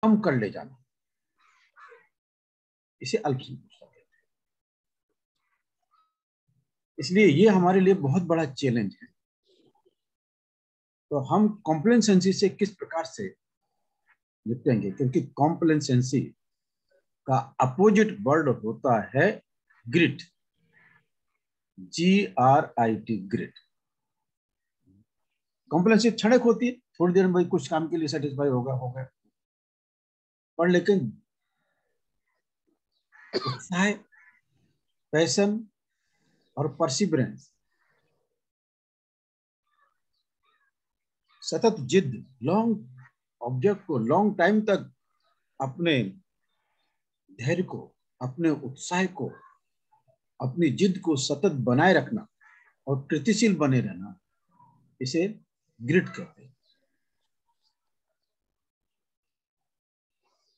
कम कर ले जाना, इसे अल्पसंतोषता कहते हैं। इसलिए ये हमारे लिए बहुत बड़ा चैलेंज है। तो हम कॉम्प्लेसेंसी से किस प्रकार से निपटेंगे, क्योंकि कॉम्प्लेसेंसी का अपोजिट वर्ड होता है ग्रिट, GRIT, ग्रिट। कॉम्प्लेसेंसी क्षणिक होती है, थोड़ी देर में भाई कुछ काम के लिए सेटिस्फाई हो गया, पर लेकिन उत्साह, पैशन और परसिवरेंस, सतत जिद, लॉन्ग ऑब्जेक्ट को लॉन्ग टाइम तक अपने धैर्य को, अपने उत्साह को, अपनी जिद को सतत बनाए रखना और कृतिशील बने रहना, इसे ग्रिट कहते हैं।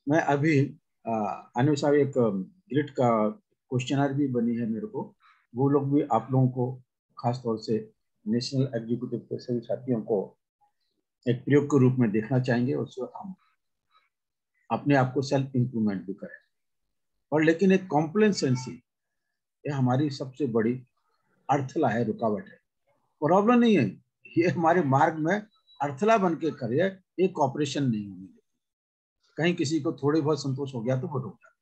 मैं अभी अनु साहब एक ग्रिट का क्वेश्चनर भी बनी है मेरे को, वो लोग भी आप लोगों को, खासतौर से नेशनल एग्जीक्यूटिव के सभी साथियों को एक प्रयोग के रूप में देखना चाहेंगे, उससे हम अपने आप को सेल्फ इंप्रूवमेंट भी करें। और लेकिन एक कॉम्प्लेसेंसी, ये हमारी सबसे बड़ी अर्थला है, रुकावट है, प्रॉब्लम नहीं है। ये हमारे मार्ग में अर्थला बन के करे, ये कॉपरेशन नहीं होने देती। कहीं किसी को थोड़ी बहुत संतोष हो गया तो वो रुक जाता।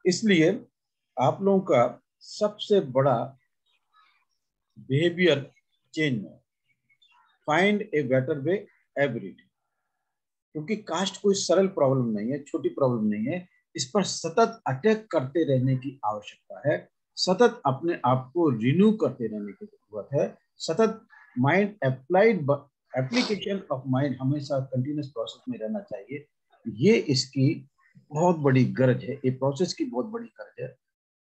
इसलिए आप लोगों का सबसे बड़ा बिहेवियर चेंज में find a better way every day, क्योंकि कास्ट कोई सरल प्रॉब्लम नहीं है, छोटी प्रॉब्लम नहीं है। इस पर सतत अटैक करते रहने की आवश्यकता है, सतत अपने आप को रिन्यू करते रहने की जरूरत है, सतत mind applied, application of mind हमेशा कंटिन्यूस प्रोसेस में रहना चाहिए। ये इसकी बहुत बड़ी गरज है, ये प्रोसेस की बहुत बड़ी गरज है।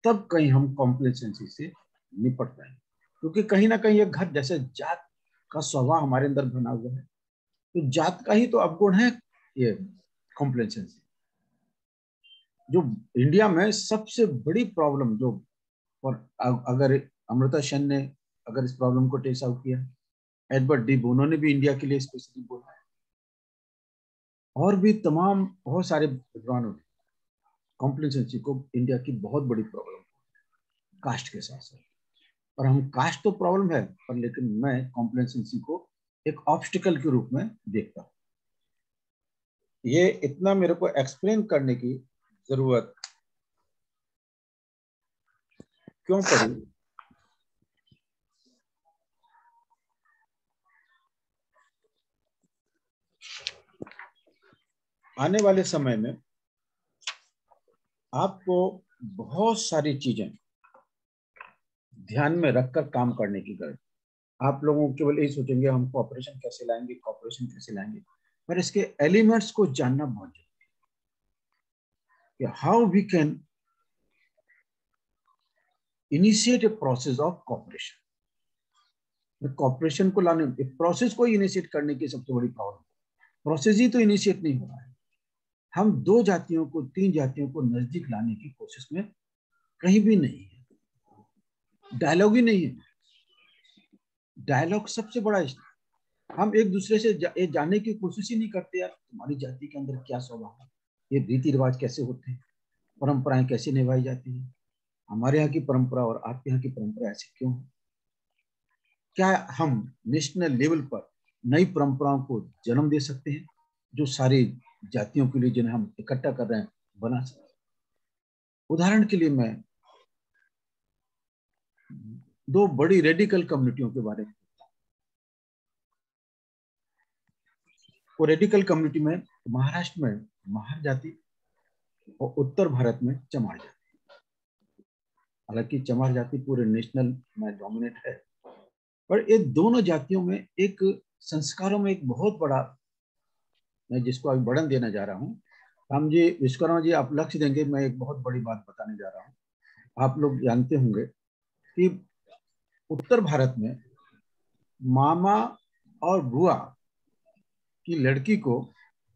तब कहीं हम कॉम्प्लेसेंसी से निपट पाएंगे, क्योंकि कहीं ना कहीं ये घर जैसे जात का स्वभाव हमारे अंदर बना हुआ है, तो जात का ही तो अवगुण है ये कॉम्प्लेसेंसी। जो इंडिया में सबसे बड़ी प्रॉब्लम जो, और अगर अमृता सेन ने अगर इस प्रॉब्लम को टेस्ट आउट किया, एडवर्ड डी बोनो ने भी इंडिया के लिए स्पेशली बोला है, और भी तमाम बहुत सारे विद्वानों ने कॉम्प्लेसेंसी को इंडिया की बहुत बड़ी प्रॉब्लम कास्ट के साथ साथ। और हम कास्ट तो प्रॉब्लम है, पर लेकिन मैं कॉम्प्लेसेंसी को एक ऑब्स्टिकल के रूप में देखता हूँ। ये इतना मेरे को एक्सप्लेन करने की जरूरत क्यों पड़ी, आने वाले समय में आपको बहुत सारी चीजें ध्यान में रखकर काम करने की जरूरत। आप लोगों केवल यही सोचेंगे हम कॉपरेशन कैसे लाएंगे, कॉपरेशन कैसे लाएंगे, पर इसके एलिमेंट्स को जानना बहुत जरूरी है कि how we can initiate a process of cooperation. Cooperation को लाने, प्रोसेस को इनिशिएट करने की सबसे बड़ी प्रॉब्लम, प्रोसेस ही तो इनिशिएट नहीं हो रहा है। हम दो जातियों को, तीन जातियों को नजदीक लाने की कोशिश में कहीं भी नहीं है, डायलॉग ही नहीं है। डायलॉग सबसे बड़ा, हम एक दूसरे से ये जानने की कोशिश ही नहीं करते यार तुम्हारी जाति के अंदर क्या स्वभाव है, ये रीति रिवाज कैसे होते हैं, परंपराएं कैसे निभाई जाती हैं, हमारे यहाँ की परंपरा और आपके यहाँ की परंपरा ऐसी क्यों है। क्या हम नेशनल लेवल पर नई परंपराओं को जन्म दे सकते हैं जो सारी जातियों के लिए जिन्हें हम इकट्ठा कर रहे हैं बना सकते हैं। उदाहरण के लिए मैं दो बड़ी रेडिकल कम्युनिटियों के बारे में, वो रेडिकल कम्युनिटी में महाराष्ट्र में महार जाति और उत्तर भारत में चमार जाति। हालांकि चमार जाति पूरे नेशनल में डोमिनेट है, पर ये दोनों जातियों में एक संस्कारों में एक बहुत बड़ा, मैं जिसको अभी बढ़न देना जा रहा हूँ। राम जी, विश्वकर्मा जी, आप लक्ष्य देंगे, मैं एक बहुत बड़ी बात बताने जा रहा हूँ। आप लोग जानते होंगे कि उत्तर भारत में मामा और बुआ की लड़की को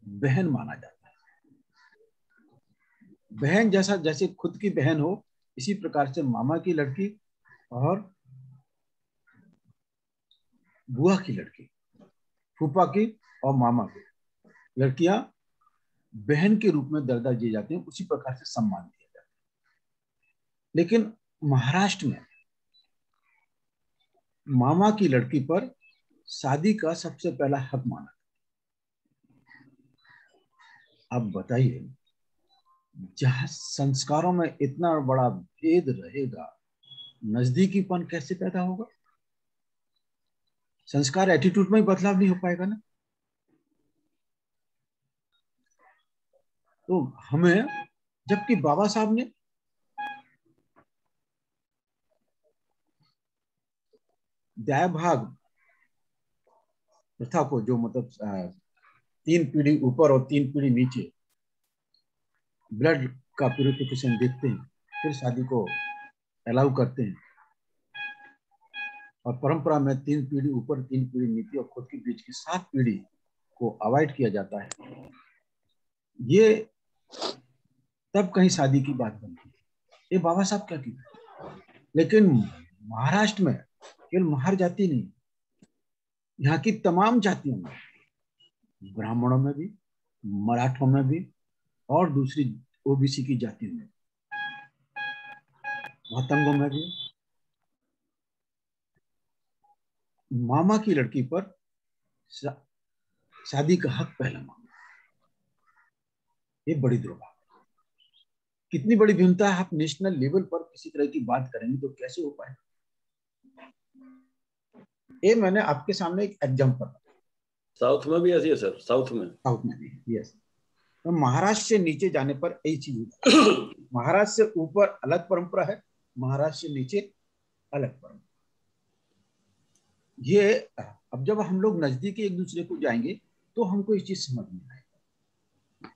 बहन माना जाता है। बहन जैसा, जैसे खुद की बहन हो, इसी प्रकार से मामा की लड़की और बुआ की लड़की, फूफा की और मामा की, लड़कियां बहन के रूप में दर्जा दिए जाते हैं, उसी प्रकार से सम्मान दिया जाता है। लेकिन महाराष्ट्र में मामा की लड़की पर शादी का सबसे पहला हक माना। अब बताइए, जहां संस्कारों में इतना बड़ा भेद रहेगा, नजदीकीपन कैसे पैदा होगा? संस्कार एटीट्यूड में ही बदलाव नहीं हो पाएगा ना। तो हमें, जबकि बाबा साहब ने दाया भाग प्रथा को, जो मतलब 3 पीढ़ी ऊपर और 3 पीढ़ी नीचे ब्लड का प्यूरिफिकेशन देखते हैं, फिर शादी को अलाउ करते हैं, और परंपरा में 3 पीढ़ी ऊपर 3 पीढ़ी नीचे और खुद के बीच की 7 पीढ़ी को अवॉइड किया जाता है। ये तब कहीं शादी की बात बनती है, ये बाबा साहब क्या किया। लेकिन महाराष्ट्र में केवल महार जाति नहीं, यहाँ की तमाम जातियों में, ब्राह्मणों में भी, मराठों में भी, और दूसरी ओबीसी की जातियों में, मतंगों में भी, मामा की लड़की पर शादी का हक पहला मांगा। ये बड़ी दुर्भाग्य, कितनी बड़ी भिन्नता है। आप नेशनल लेवल पर किसी तरह की बात करेंगे तो कैसे हो पाए? ये मैंने आपके सामने एक एग्जांपल। साउथ में भी ऐसी है सर, साउथ में भी यस। तो महाराष्ट्र से नीचे जाने पर यही चीज महाराष्ट्र से ऊपर अलग परंपरा है, महाराष्ट्र से नीचे अलग परंपरा। ये अब जब हम लोग नजदीक एक दूसरे को जाएंगे तो हमको इस चीज समझ में आएगा।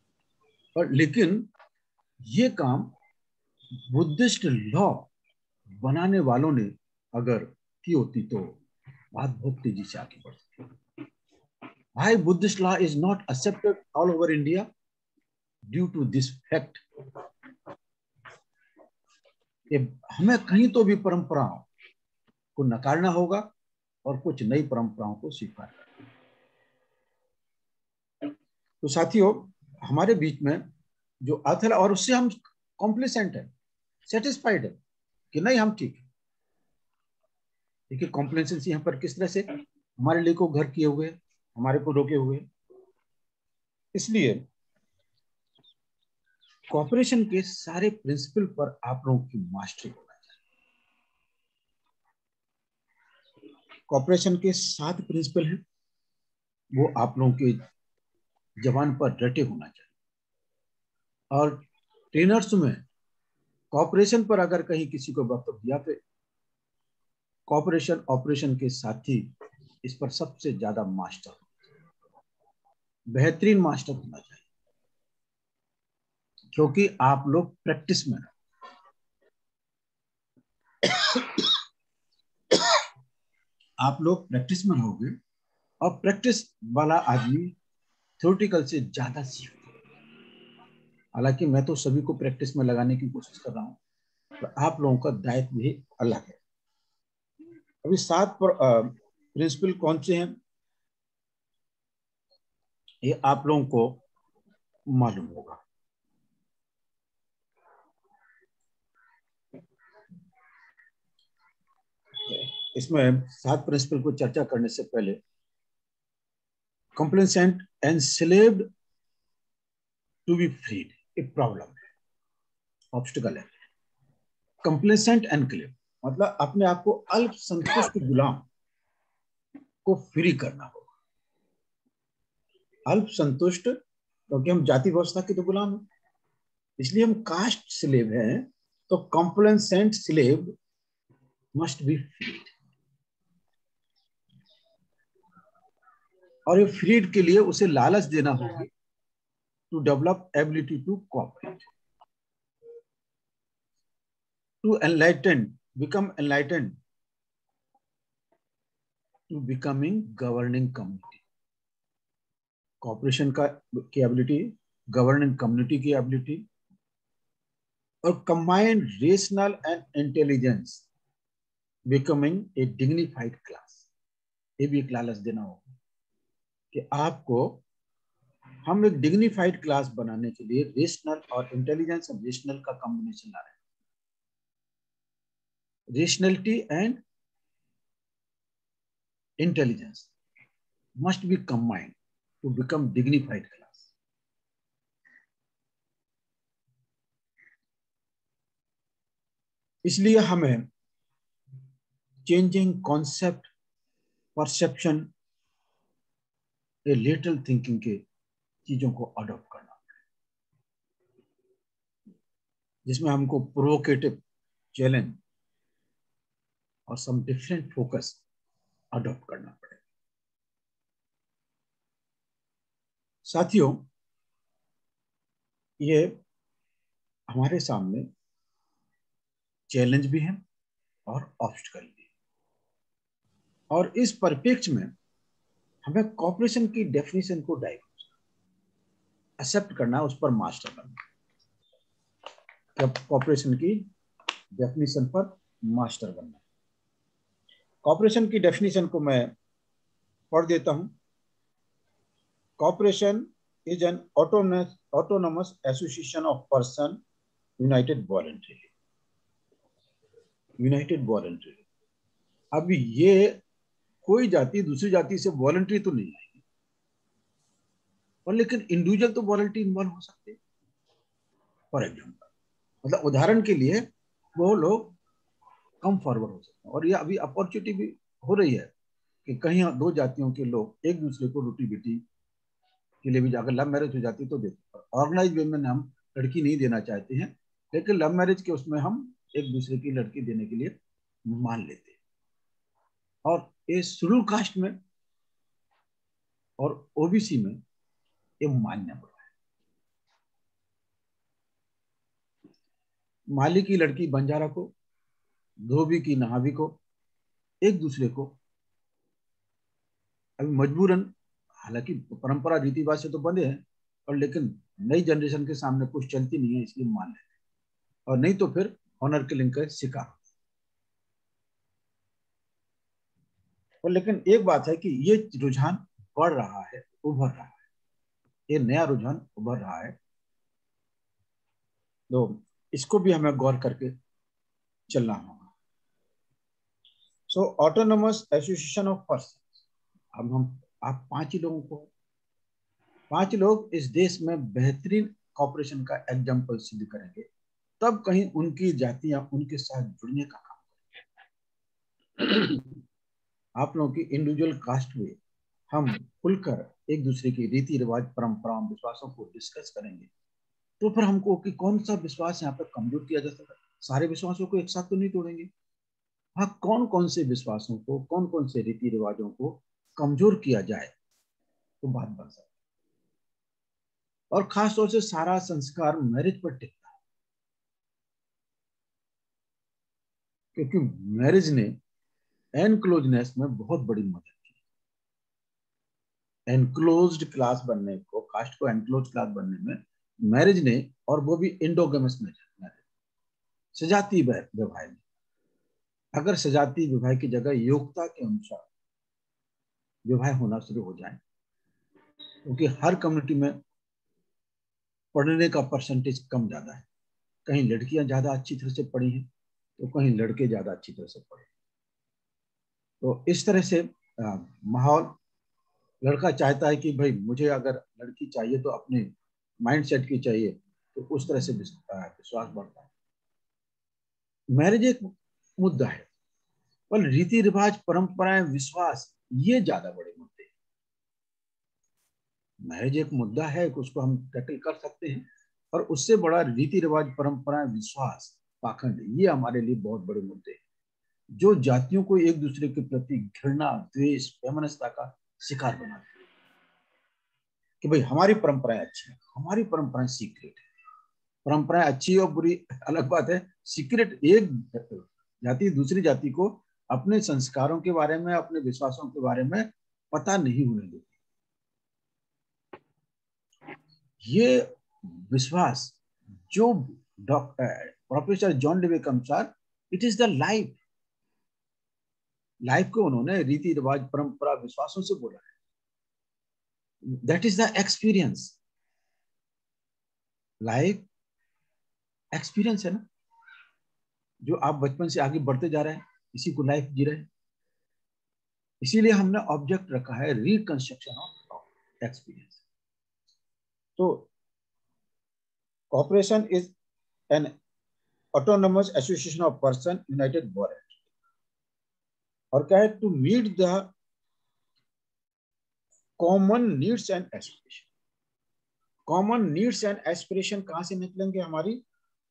और लेकिन ये काम बुद्धिस्ट लॉ बनाने वालों ने अगर की होती तो बात बहुत तेजी से आगे बढ़ती। Why Buddhist law is not accepted all over India? Due to this fact, हमें कहीं तो भी परंपराओं को नकारना होगा और कुछ नई परंपराओं को स्वीकार करना। तो साथियों, हमारे बीच में जो अथल, और उससे हम कॉम्प्लिसेंट है, सेटिस्फाइड है कि नहीं हम ठीक है। देखिए कॉम्प्लिसेंसी यहाँ पर किस तरह से हमारे लिए को घर किए हुए, हमारे को रोके हुए। इसलिए कॉपरेशन के सारे प्रिंसिपल पर आप लोगों की मास्टरी होना चाहिए। कॉपरेशन के 7 प्रिंसिपल हैं, वो आप लोगों के जबान पर रटे होना चाहिए। और ट्रेनर्स में कॉपरेशन पर अगर कहीं किसी को वक्तव्य दिया तो कॉपरेशन ऑपरेशन के साथ ही इस पर सबसे ज्यादा मास्टर, बेहतरीन मास्टर होना चाहिए, क्योंकि आप लोग प्रैक्टिस में आप लोग प्रैक्टिस में रहोगे, और प्रैक्टिस वाला आदमी थ्योरेटिकल से ज्यादा सीखता है। हालांकि मैं तो सभी को प्रैक्टिस में लगाने की कोशिश कर रहा हूं, तो आप लोगों का दायित्व भी अलग है। अभी 7 प्रिंसिपल कौन से हैं ये आप लोगों को मालूम होगा। इसमें 7 प्रिंसिपल को चर्चा करने से पहले, complacent enslaved to be freed एक प्रॉब्लम है, ऑब्स्टिकल है। कंप्लेसेंट एनक्लेव मतलब अपने आप को अल्प संतुष्ट गुलाम को फ्री करना होगा। अल्प संतुष्ट, क्योंकि हम जाति व्यवस्था के तो गुलाम हैं, इसलिए हम कास्ट स्लेव हैं। तो complacent slave must be freed, और ये फ्रीड के लिए उसे लालच देना होगी to develop ability to cooperate, to enlighten, become enlighten, to becoming governing community. Cooperation का की एबिलिटी, गवर्निंग कम्युनिटी की एबिलिटी, और combined rational and intelligence, becoming a dignified class. ये भी एक लालच देना होगा कि आपको हम एक डिग्निफाइड क्लास बनाने के लिए रेशनल और इंटेलिजेंस और रेशनल का कॉम्बिनेशन ला रहे हैं। Rationality and intelligence must be combined to become dignified class. इसलिए हमें changing concept, perception, lateral thinking के चीजों को अडॉप्ट करना है, जिसमें हमको प्रोवोकेटिव चैलेंज और सम डिफरेंट फोकस अडॉप्ट करना पड़ेगा। साथियों, ये हमारे सामने चैलेंज भी है और ऑब्स्टिकल भी है, और इस परिप्रेक्ष्य में हमें कॉपरेशन की डेफिनेशन को डायग्नोस एक्सेप्ट करना, उस पर मास्टर बनना। कॉपरेशन की डेफिनेशन पर मास्टर बनना। कॉपरेशन की डेफिनेशन को मैं पढ़ देता हूं। Cooperation is an autonomous association of person united voluntarily. United voluntarily. अब ये कोई जाति दूसरी जाति से वॉलंटरी तो नहीं आएगी, और लेकिन इंडिविजुअल तो वॉलंटरी इन्वॉल्व हो सकते हैं। फॉर एग्जाम्पल, मतलब उदाहरण के लिए वो लोग कम फॉरवर्ड हो सकते हैं, और ये अभी अपॉर्चुनिटी भी हो रही है कि कहीं दो जातियों के लोग एक दूसरे को रोटी बेटी के लिए भी, अगर लव मैरिज हो जाती तो देते। ऑर्गेनाइज वे में हम लड़की नहीं देना चाहते हैं, लेकिन लव मैरिज के उसमें हम एक दूसरे की लड़की देने के लिए मान लेते हैं। और ये शेड्यूल कास्ट में और ओबीसी में ये मान्य हुआ है। माली की लड़की बंजारा को, धोबी की नहावी को एक दूसरे को अभी मजबूरन, हालांकि परंपरा रीति रिवाज से तो बंधे हैं, और लेकिन नई जनरेशन के सामने कुछ चलती नहीं है, इसलिए मान लेते हैं, और नहीं तो फिर ऑनर किलिंग का शिकार। और लेकिन एक बात है कि ये रुझान बढ़ रहा है, उभर रहा है, ये नया रुझान उभर रहा है, तो इसको भी हमें गौर करके चलना होगा। सो ऑटोनोमस एसोसिएशन ऑफ पर्सन, अब हम आप 5 ही लोगों को, 5 लोग इस देश में बेहतरीन कॉपरेशन का एग्जाम्पल सिद्ध करेंगे, तब कहीं उनकी जातियां उनके साथ जुड़ने का काम करेंगे। आप लोगों की इंडिविजुअल कास्ट में हम खुलकर एक दूसरे की रीति रिवाज, परंपराओं, विश्वासों को डिस्कस करेंगे, तो फिर हमको कि कौन सा विश्वास यहाँ पर कमजोर किया जा सकता है। सारे विश्वासों को एक साथ तो नहीं तोड़ेंगे, हाँ, कौन कौन से विश्वासों को, कौन कौन से रीति रिवाजों को कमजोर किया जाए तो बात बन सकती है। और खास तौर से सारा संस्कार मैरिज पर टिकता है, क्योंकि मैरिज ने एनक्लोजनेस में बहुत बड़ी मदद की। एनक्लोज्ड क्लास बनने को, कास्ट को एनक्लोज क्लास बनने में मैरिज ने, और वो भी इंडोगेमस मैरिज, सजातीय विवाह में, अगर सजातीय विवाह की जगह योग्यता के अनुसार विवाह होना शुरू हो जाए, क्योंकि हर कम्युनिटी में पढ़ने का परसेंटेज कम ज्यादा है, कहीं लड़कियां ज्यादा अच्छी तरह से पढ़ी हैं तो कहीं लड़के ज्यादा अच्छी तरह से पढ़े, तो इस तरह से माहौल, लड़का चाहता है कि भाई मुझे अगर लड़की चाहिए तो अपने माइंड सेट की चाहिए, तो उस तरह से विश्वास बढ़ता है। मैरिज एक मुद्दा है, पर रीति रिवाज, परंपराएं, विश्वास, ये ज्यादा बड़े मुद्दे हैं। मैरिज एक मुद्दा है, उसको हम टैकल कर सकते हैं, और उससे बड़ा रीति रिवाज, परंपराएं, विश्वास, पाखंड, ये हमारे लिए बहुत बड़े मुद्दे हैं, जो जातियों को एक दूसरे के प्रति घृणा, द्वेष, वैमनस्यता का शिकार बनाते हैं कि भाई हमारी परंपराएं अच्छी है, हमारी परंपराएं सीक्रेट है। परंपराएं अच्छी और बुरी अलग बात है, सीक्रेट एक जाति दूसरी जाति को अपने संस्कारों के बारे में, अपने विश्वासों के बारे में पता नहीं होने देती। ये विश्वास जो प्रोफेसर जॉन डेवे के अनुसार it is the life, life को उन्होंने रीति रिवाज, परंपरा, विश्वासों से बोला है। That is the experience, life experience है ना, जो आप बचपन से आगे बढ़ते जा रहे हैं, इसी को लाइफ जी रहे हैं। इसीलिए हमने ऑब्जेक्ट रखा है रिकंस्ट्रक्शन ऑफ एक्सपीरियंस। तो corporation is an autonomous association of person united for it, और क्या है, to meet the common needs and aspiration. Common needs and aspiration कहां से निकलेंगे? हमारी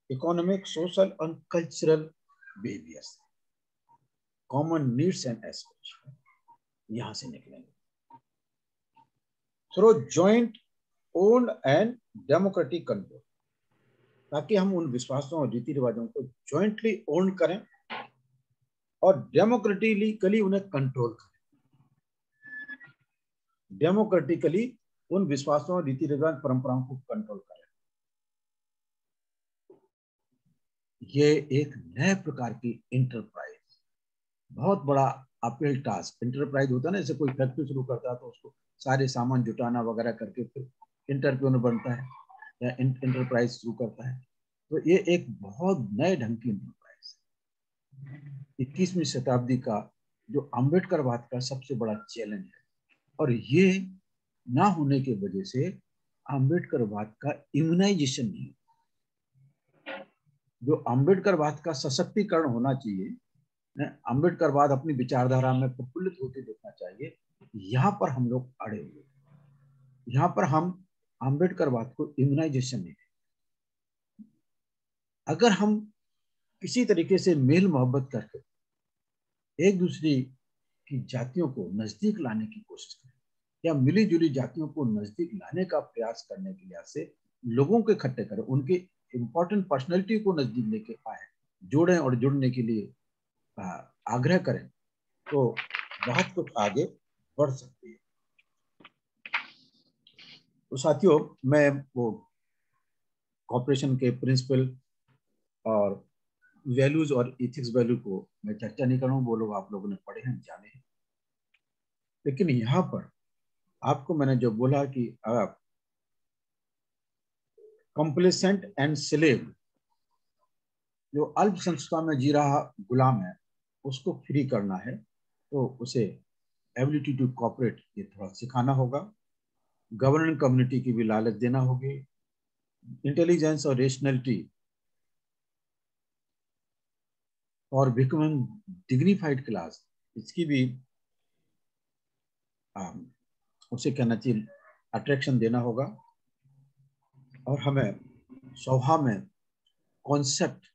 इकोनॉमिक, सोशल और कल्चरल बिहेवियर से। कॉमन नीड्स एंड एस्पिरेशन यहां से निकलेंगे through joint owned and democratic control, ताकि हम उन विश्वासों और रीति रिवाजों को जॉइंटली ओन करें और डेमोक्रेटिकली उन्हें कंट्रोल करें। डेमोक्रेटिकली उन विश्वासों, रीति रिवाज, परंपराओं को कंट्रोल करें। ये एक नए प्रकार की इंटरप्राइज, बहुत बड़ा अपील टास्क। इंटरप्राइज होता है ना, जैसे कोई फैक्ट्री शुरू करता है तो उसको सारे सामान जुटाना वगैरह करके फिर इंटरप्रेन्योर बनता है या इंटरप्राइज शुरू करता है। तो ये एक बहुत नए ढंग की इंटरप्राइज, 21वीं शताब्दी का जो अम्बेडकरवाद का सबसे बड़ा चैलेंज है। और ये ना होने की वजह से अम्बेडकरवाद का इम्यूनाइजेशन नहीं, जो अम्बेडकरवाद का सशक्तिकरण होना चाहिए, अम्बेडकरवाद अपनी विचारधारा में प्रफुल्लित होते देखना चाहिए, यहाँ पर हम लोग अड़े हुए। यहाँ पर हम अम्बेडकरवाद को इम्यूनाइजेशन नहीं। अगर हम किसी तरीके से मेल मोहब्बत करके एक दूसरे की जातियों को नजदीक लाने की कोशिश करें, या मिली जुली जातियों को नजदीक लाने का प्रयास करने के लिहाज से लोगों को इकट्ठे करें, उनके इंपॉर्टेंट पर्सनैलिटी को नजदीक लेके आए, जोड़ें और जुड़ने के लिए आग्रह करें, तो बात कुछ आगे बढ़ सकती है। तो साथियों, मैं वो कॉर्पोरेशन के प्रिंसिपल और वैल्यूज और इथिक्स वैल्यू को मैं चर्चा नहीं कर रहा हूँ, वो लोग आप लोगों ने पढ़े हैं, जाने हैं। लेकिन यहाँ पर आपको मैंने जो बोला कि कंप्लेसेंट एंड स्लेव, जो अल्प संस्था में जी रहा गुलाम है, उसको फ्री करना है, तो उसे एबिलिटी टू कॉपरेट ये थोड़ा सिखाना होगा। गवर्निंग कम्युनिटी की भी लालच देना होगी। इंटेलिजेंस और रेशनलिटी और बिकमिंग डिग्निफाइड क्लास, इसकी भी उसे कहना चाहिए अट्रैक्शन देना होगा। और हमें स्वभाव में कॉन्सेप्ट,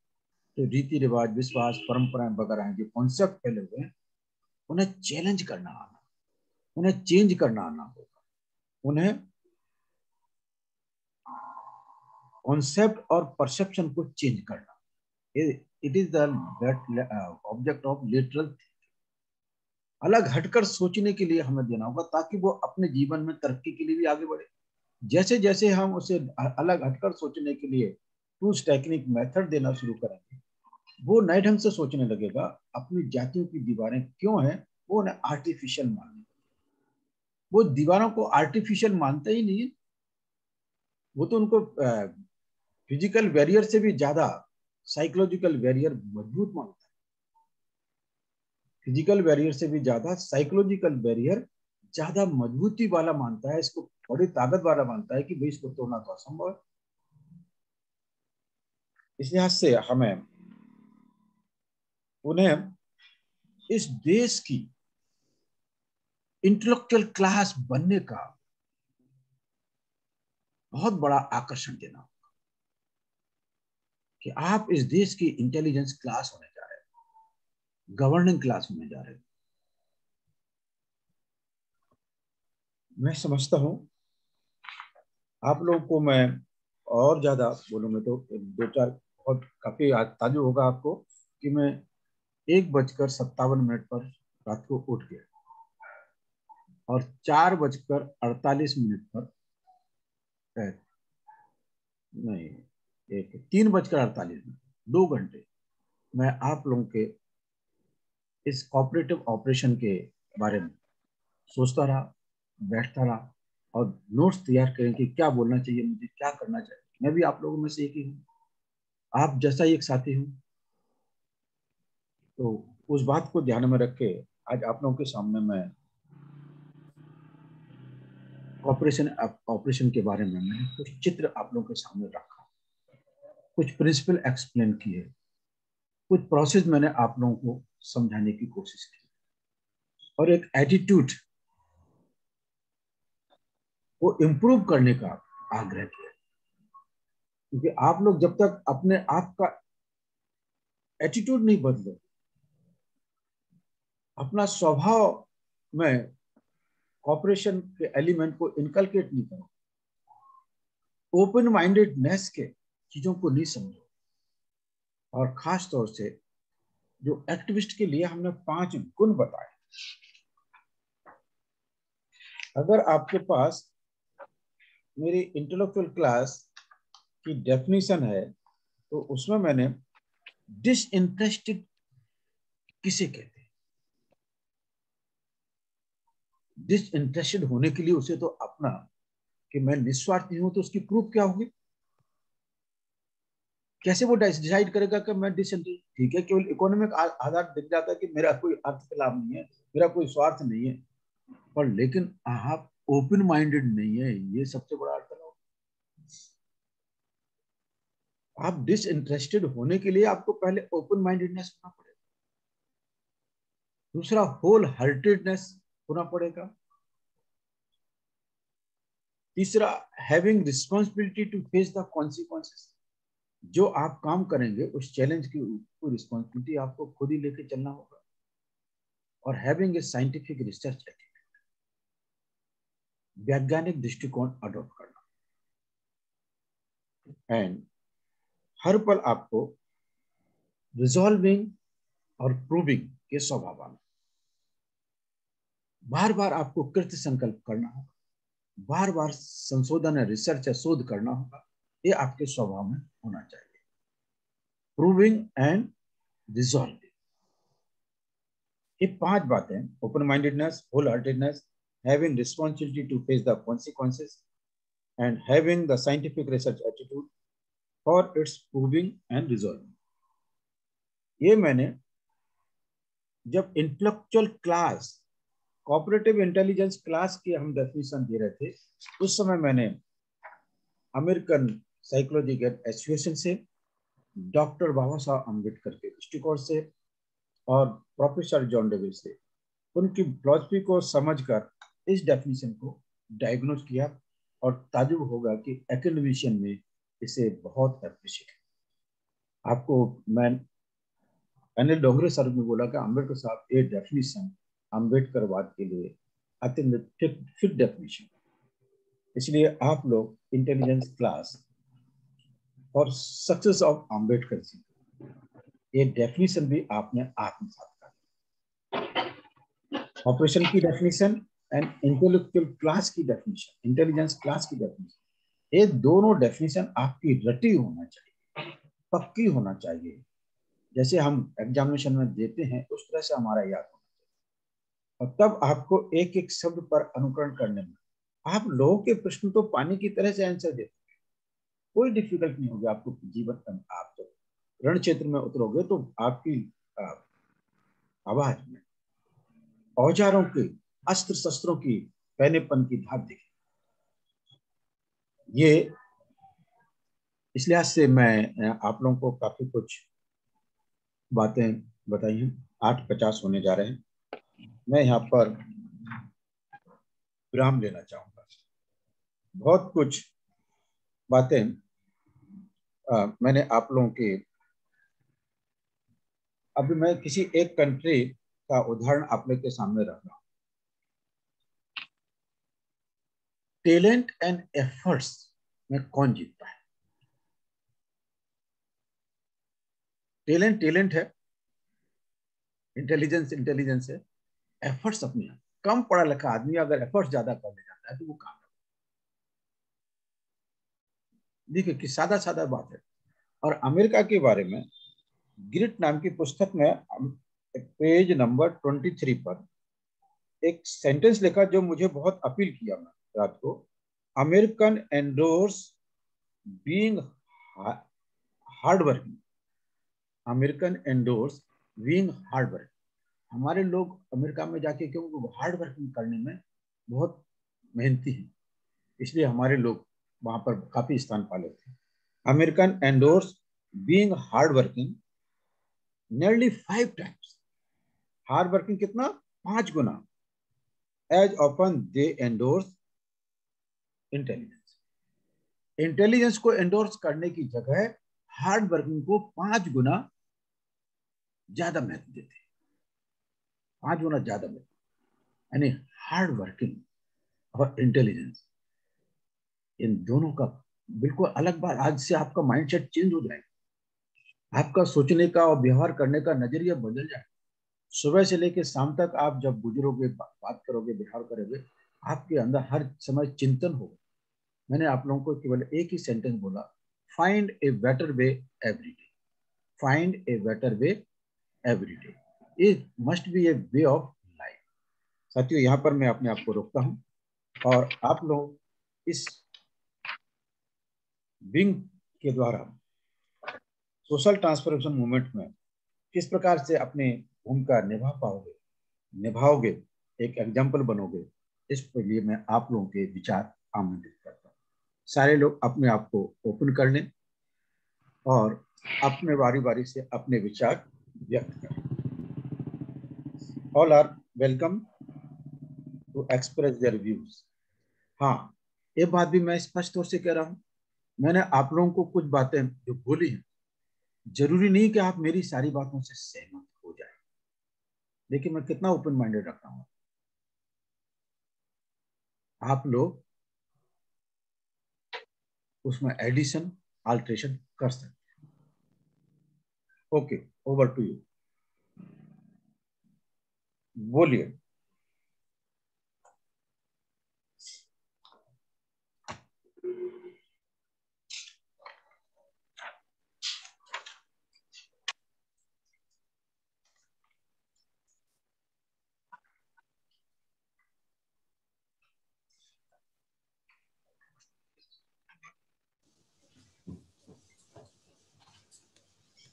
जो रीति रिवाज, विश्वास, परंपराएं वगैरह हैं, जो कॉन्सेप्ट फैले हुए हैं, उन्हें चैलेंज करना आना, उन्हें चेंज करना आना होगा। उन्हें कॉन्सेप्ट और परसेप्शन को चेंज करना, it is the object of literal. अलग हटकर सोचने के लिए हमें देना होगा, ताकि वो अपने जीवन में तरक्की के लिए भी आगे बढ़े। जैसे जैसे हम उसे अलग हटकर सोचने के लिए टूल्स, टेक्निक, मेथड देना शुरू करेंगे, वो नए ढंग से सोचने लगेगा। अपनी जातियों की दीवारें क्यों हैं, वो उन्हें आर्टिफिशियल मानने, वो दीवारों को आर्टिफिशियल मानते ही नहीं है। वो तो उनको फिजिकल बैरियर से भी ज्यादा साइकोलॉजिकल बैरियर मजबूत मानता है। फिजिकल बैरियर से भी ज्यादा साइकोलॉजिकल बैरियर ज्यादा मजबूती वाला मानता है, इसको बड़ी ताकत वाला मानता है कि भाई इसको तोड़ना तो असंभव है। इस लिहाज से हमें उन्हें इस देश की इंटेलेक्चुअल क्लास बनने का बहुत बड़ा आकर्षण देना होगा, कि आप इस देश की इंटेलिजेंस क्लास होने जा रहे हैं, गवर्निंग क्लास होने जा रहे हैं। मैं समझता हूं आप लोगों को मैं और ज्यादा बोलूंगा तो 2-4 बहुत काफी ताजुब होगा आपको कि मैं 1:57 पर रात को उठ गया और 4:48 पर नहीं, 3:48, 2 घंटे मैं आप लोगों के इस ऑपरेटिव ऑपरेशन के बारे में सोचता रहा, बैठता रहा और नोट्स तैयार करें कि क्या बोलना चाहिए, मुझे क्या करना चाहिए। मैं भी आप लोगों में से एक ही हूँ, आप जैसा ही एक साथी हूँ। तो उस बात को ध्यान में रख के आज आप लोगों के सामने मैं ऑपरेशन के बारे में मैंने कुछ चित्र आप लोगों के सामने रखा, कुछ प्रिंसिपल एक्सप्लेन किए, कुछ प्रोसेस मैंने आप लोगों को समझाने की कोशिश की, और एक एटीट्यूड को इम्प्रूव करने का आग्रह किया। क्योंकि आप लोग जब तक अपने आप का एटीट्यूड नहीं बदलो, अपना स्वभाव में कॉपरेशन के एलिमेंट को इनकलकेट नहीं करो, ओपन माइंडेडनेस के चीजों को नहीं समझो, और खास तौर से जो एक्टिविस्ट के लिए हमने 5 गुण बताए, अगर आपके पास मेरी इंटेलेक्चुअल क्लास की डेफिनेशन है तो उसमें मैंने डिसइंटरेस्टेड किसे कहते हैं, डिसइंटरेस्टेड होने के लिए उसे तो अपना कि मैं निस्वार्थी हूं, तो उसकी प्रूफ क्या होगी, कैसे वो डिसाइड करेगा कि मैं डिसइंटरेस्टेड। ठीक है, केवल इकोनॉमिक आधार दिख जाता है कि मेरा कोई अर्थ के लाभ नहीं है, मेरा कोई स्वार्थ नहीं है, पर लेकिन आप ओपन माइंडेड नहीं है, ये सबसे बड़ा अर्थ है। आप डिसइंटरेस्टेड होने के लिए आपको पहले ओपन माइंडेडनेस होना पड़ेगा, दूसरा होल हार्टेडनेस होना पड़ेगा, तीसरा having responsibility to face the consequences, जो आप काम करेंगे उस चैलेंज की रिस्पॉन्सिबिलिटी आपको खुद ही लेके चलना होगा, और having a scientific research ethic, वैज्ञानिक दृष्टिकोण अडॉप्ट करना, एंड हर पल आपको रिजॉल्विंग और प्रूविंग के स्वभाव वाला, बार बार आपको कृत संकल्प करना होगा, बार बार संशोधन है, रिसर्च है, शोध करना होगा, ये आपके स्वभाव में होना चाहिए। प्रूविंग एंड रिजॉल्विंग, ये 5 बातें, open mindedness, whole heartedness, having responsibility to face the consequences, and having the scientific research attitude for its proving and resolving, ये मैंने जब intellectual class cooperative intelligence class की हम डेफिनेशन दे रहे थे, उस समय मैंने अमेरिकन साइकोलॉजिकल एसोसिएशन से, डॉक्टर बाबा साहब अम्बेडकर के दृष्टिकोण से, और प्रोफेसर जॉन डेवी से उनकी फिलॉसफी को समझकर इस डेफिनेशन को डायग्नोज किया, और ताजुब होगा कि एकेडमिशियन में इसे बहुत अप्रिशिएट है। आपको मैं अनिल डोंगरे सर ने बोला कि अम्बेडकर साहब ये डेफिनेशन अम्बेडकरवाद के लिए अत्यंत फिट डेफिनेशन, इसलिए आप लोग इंटेलिजेंस क्लास और सक्सेस ऑफ अम्बेडकर जी, ये डेफिनेशन भी आपने आत्मसात कर, ऑपरेशन की डेफिनेशन एंड इंटेलेक्चुअल क्लास की डेफिनेशन, इंटेलिजेंस क्लास की डेफिनेशन, ये दोनों डेफिनेशन आपकी रटी होना चाहिए, पक्की होना चाहिए, जैसे हम एग्जामिनेशन में देते हैं उस तरह से हमारा याद होना चाहिए, और तब आपको एक एक शब्द पर अनुकरण करने में आप लोगों के प्रश्न तो पानी की तरह से आंसर देते, कोई डिफिकल्ट नहीं होगी आपको जीवन में। आप जब रण क्षेत्र में उतरोगे तो आपकी आवाज में औजारों के, अस्त्र शस्त्रों की पहनेपन की धार दिखे। ये इस लिहाज से मैं आप लोगों को काफी कुछ बातें बताई हैं। 8:50 होने जा रहे हैं, मैं यहाँ पर विराम लेना चाहूंगा। बहुत कुछ बातें मैंने आप लोगों के, अभी मैं किसी एक कंट्री का उदाहरण आप लोग के सामने रख रहा हूं। टैलेंट एंड एफर्ट्स में कौन जीतता है? टैलेंट टैलेंट है, इंटेलिजेंस इंटेलिजेंस है, एफर्ट्स अपने आप। कम पढ़ा लिखा आदमी अगर एफर्ट्स ज्यादा कर ले जाता है तो वो काम, देखिए कि सादा सादा बात है। और अमेरिका के बारे में ग्रिट नाम की पुस्तक में पेज नंबर 23 पर एक सेंटेंस लिखा जो मुझे बहुत अपील किया। मैं रात को, American endorse being hard working, American endorse being hard working. हमारे लोग अमेरिका में जाके क्यों हार्ड वर्किंग करने में बहुत मेहनती हैं, इसलिए हमारे लोग वहां पर काफी स्थान पा लेते हैं। American endorse being hard working nearly 5 times, hard working कितना, 5 गुना, as often they endorse intelligence. Intelligence को एंडोर्स करने की जगह हार्ड वर्किंग को 5 गुना ज्यादा महत्व देते हैं, 5 गुना ज्यादा महत्व। यानी हार्ड वर्किंग और इंटेलिजेंस, इन दोनों का बिल्कुल अलग बात। आज से आपका माइंडसेट चेंज हो जाएगा, आपका सोचने का और व्यवहार करने का नजरिया बदल जाएगा। सुबह से लेकर शाम तक आप जब गुजरोगे, बात करोगे, व्यवहार करोगे, आपके अंदर हर समय चिंतन होगा। मैंने आप लोगों को केवल एक ही सेंटेंस बोला, find a better way every day, find a better way every day, it must be A way of life. साथियों, यहाँ पर मैं अपने आप को रोकता हूँ और आप लोग इस विंग के द्वारा सोशल ट्रांसफॉर्मेशन मूवमेंट में किस प्रकार से अपने भूमिका निभाओगे, एक एग्जाम्पल बनोगे, इसके लिए मैं आप लोगों के विचार आमंत्रित करता हूँ। सारे लोग अपने आप को ओपन कर लें और अपने बारी बारी से अपने विचार व्यक्त करें। All are welcome to express their views. हाँ, ये बात भी मैं स्पष्ट तौर से कह रहा हूँ, मैंने आप लोगों को कुछ बातें जो बोली हैं, जरूरी नहीं कि आप मेरी सारी बातों से सहमत हो जाए। देखिए, मैं कितना ओपन माइंडेड रखता हूँ, आप लोग उसमें एडिशन अल्टरेशन कर सकते हैं। ओके, ओवर टू यू, बोलिए।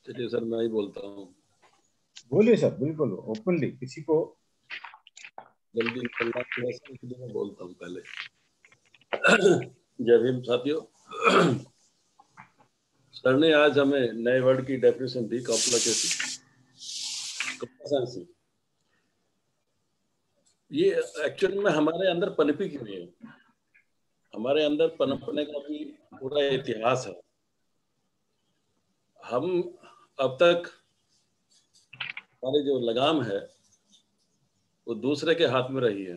चलिए सर, मैं ही बोलता हूँ। बोलिए सर, बिल्कुल ओपनली, किसी को जल्दी निकलना थोड़ा सा, इसलिए मैं बोलता हूँ पहले। जय भीम साथियों। सर ने आज हमें नए वर्ड की डेफिनेशन दी, कॉम्प्लेक्सेंसी। ये एक्चुअली में हमारे अंदर पनपी क्यों है? हमारे अंदर पनपने का भी पूरा इतिहास है। हम अब तक हमारी जो लगाम है वो दूसरे के हाथ में रही है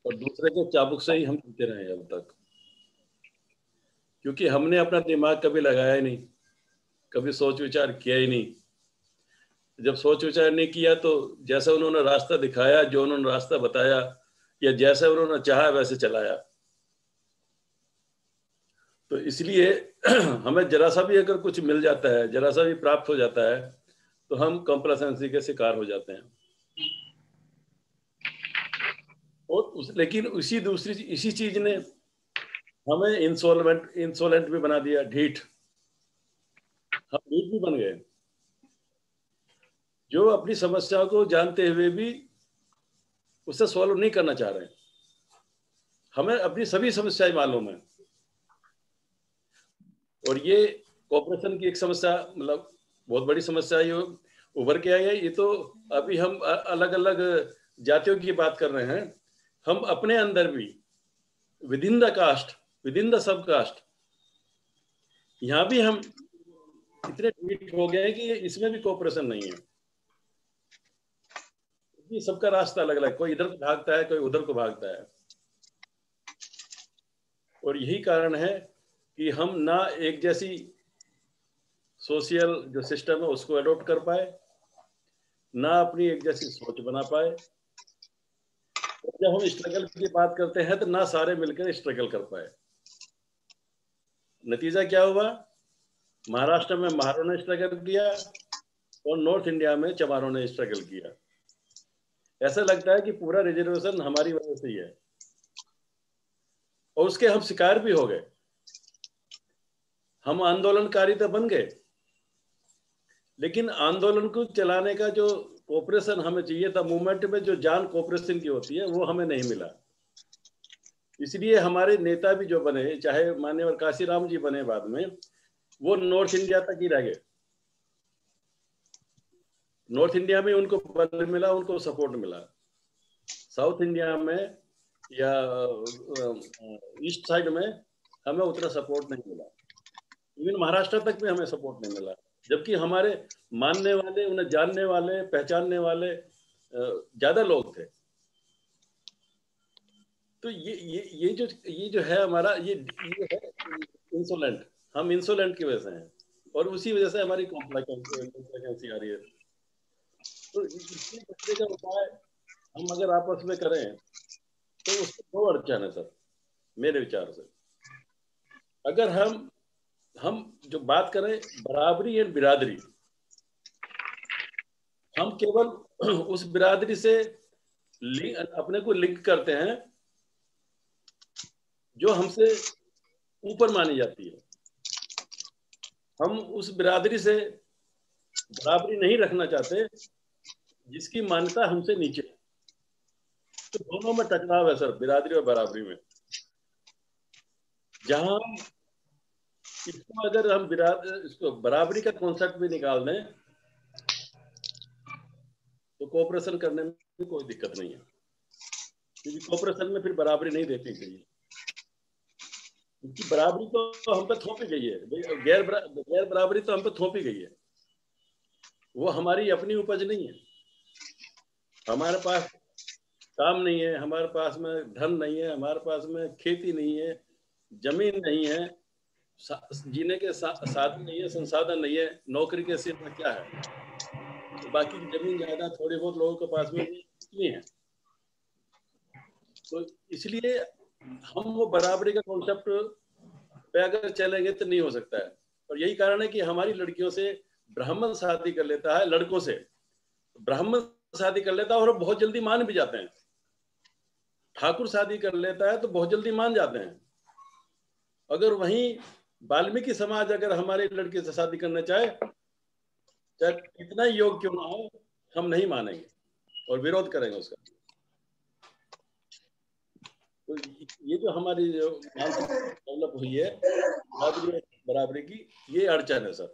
और दूसरे के चाबुक से ही हम जीते रहे अब तक, क्योंकि हमने अपना दिमाग कभी लगाया ही नहीं, कभी सोच विचार किया ही नहीं। जब सोच विचार नहीं किया तो जैसा उन्होंने रास्ता दिखाया, जो उन्होंने रास्ता बताया, या जैसे उन्होंने चाहा वैसे चलाया। तो इसलिए हमें जरा सा भी अगर कुछ मिल जाता है, जरा सा भी प्राप्त हो जाता है, तो हम कॉम्प्लेसेंसी के शिकार हो जाते हैं। और लेकिन इसी चीज ने हमें इंसोलेंट भी बना दिया, ढीठ। हम ढीठ भी बन गए, जो अपनी समस्या को जानते हुए भी उसे सॉल्व नहीं करना चाह रहे हैं। हमें अपनी सभी समस्याएं मालूम है, और ये कॉर्पोरेशन की एक समस्या, मतलब बहुत बड़ी समस्या ये उभर के आई है। ये तो अभी हम अलग अलग जातियों की बात कर रहे हैं, हम अपने अंदर भी within the caste, within the sub caste, यहाँ भी हम इतने ढीठ हो गए हैं कि इसमें भी कॉर्पोरेशन नहीं है। ये सबका रास्ता अलग अलग, कोई इधर को भागता है, कोई उधर को भागता है। और यही कारण है कि हम ना एक जैसी सोशल जो सिस्टम है उसको अडॉप्ट कर पाए, ना अपनी एक जैसी सोच बना पाए। और जब हम स्ट्रगल की बात करते हैं तो ना सारे मिलकर स्ट्रगल कर पाए। नतीजा क्या हुआ? महाराष्ट्र में महारों ने स्ट्रगल किया और नॉर्थ इंडिया में चमारों ने स्ट्रगल किया। ऐसा लगता है कि पूरा रिजर्वेशन हमारी वजह से ही है। और उसके हम शिकार भी हो गए। हम आंदोलनकारी तो बन गए, लेकिन आंदोलन को चलाने का जो कोऑपरेशन हमें चाहिए था, मूवमेंट में जो जान कोऑपरेशन की होती है, वो हमें नहीं मिला। इसलिए हमारे नेता भी जो बने, चाहे माननीय काशीराम जी बने बाद में, वो नॉर्थ इंडिया तक ही रह गए। नॉर्थ इंडिया में उनको बल मिला, उनको सपोर्ट मिला। साउथ इंडिया में या ईस्ट साइड में हमें उतना सपोर्ट नहीं मिला। इवन महाराष्ट्र तक भी हमें सपोर्ट नहीं मिला, जबकि हमारे मानने वाले, उन्हें जानने वाले, पहचानने वाले ज्यादा लोग थे। तो ये जो है हमारा, ये है इंसोलेंट। हम इंसोलेंट की वजह से हैं, और उसी वजह से हमारी कॉम्प्लेक्सेंसी आ रही है। तो इससे बचने का उपाय हम अगर आपस में करें तो उसके दो अड़चन है सर, मेरे विचार से। अगर हम जो बात करें बराबरी एंड बिरादरी, हम केवल उस बिरादरी से अपने को लिंक करते हैं जो हमसे ऊपर मानी जाती है। हम उस बिरादरी से बराबरी नहीं रखना चाहते जिसकी मान्यता हमसे नीचे है। तो दोनों में टकराव है सर, बिरादरी और बराबरी में। जहां इसको अगर हम इसको बराबरी का कॉन्सेप्ट भी निकाल दें तो कोऑपरेशन करने में कोई दिक्कत नहीं है, क्योंकि कोऑपरेशन में फिर बराबरी नहीं देखनी चाहिए, क्योंकि बराबरी तो हम पे थोपी गई है, गैर बराबरी तो हम पे थोपी गई है। वो हमारी अपनी उपज नहीं है। हमारे पास काम नहीं है, हमारे पास में धन नहीं है, हमारे पास में खेती नहीं है, जमीन नहीं है, जीने के साधन नहीं है, संसाधन नहीं है, नौकरी के सिर्फ में क्या है, तो बाकी की जमीन जायदाद थोड़ी बहुत लोगों के पास में कितनी है। तो इसलिए हम वो बराबरी का कॉन्सेप्ट पे अगर चलेंगे तो नहीं हो सकता है। और यही कारण है कि हमारी लड़कियों से ब्राह्मण शादी कर लेता है, लड़कों से ब्राह्मण शादी कर लेता है और बहुत जल्दी मान भी जाते हैं। ठाकुर शादी कर लेता है तो बहुत जल्दी मान जाते हैं। अगर वहीं वाल्मीकि समाज अगर हमारी लड़की से शादी करना चाहे कितना योग क्यों ना हो, हम नहीं मानेंगे और विरोध करेंगे उसका। तो ये जो हमारी जो डेवलप हुई है बराबरी की, ये अड़चन है सर।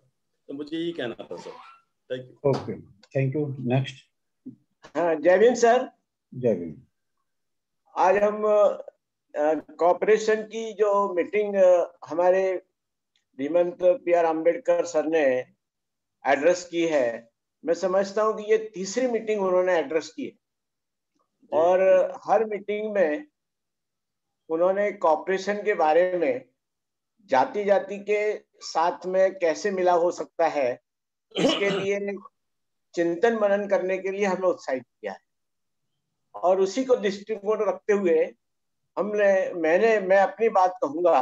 तो मुझे यही कहना था sir. Thank you. Okay, thank you. Next. हाँ, जय भीम सर। जय भीम। आज हम कॉर्पोरेशन की जो मीटिंग हमारे श्रीमंत पी.आर. अम्बेडकर सर ने एड्रेस की है, मैं समझता हूं कि ये तीसरी मीटिंग उन्होंने एड्रेस की है। और हर मीटिंग में उन्होंने कॉर्पोरेशन के बारे में जाति के साथ में कैसे मिला हो सकता है, इसके लिए चिंतन मनन करने के लिए हमें उत्साहित किया है। और उसी को दृष्टिकोण रखते हुए मैं अपनी बात कहूंगा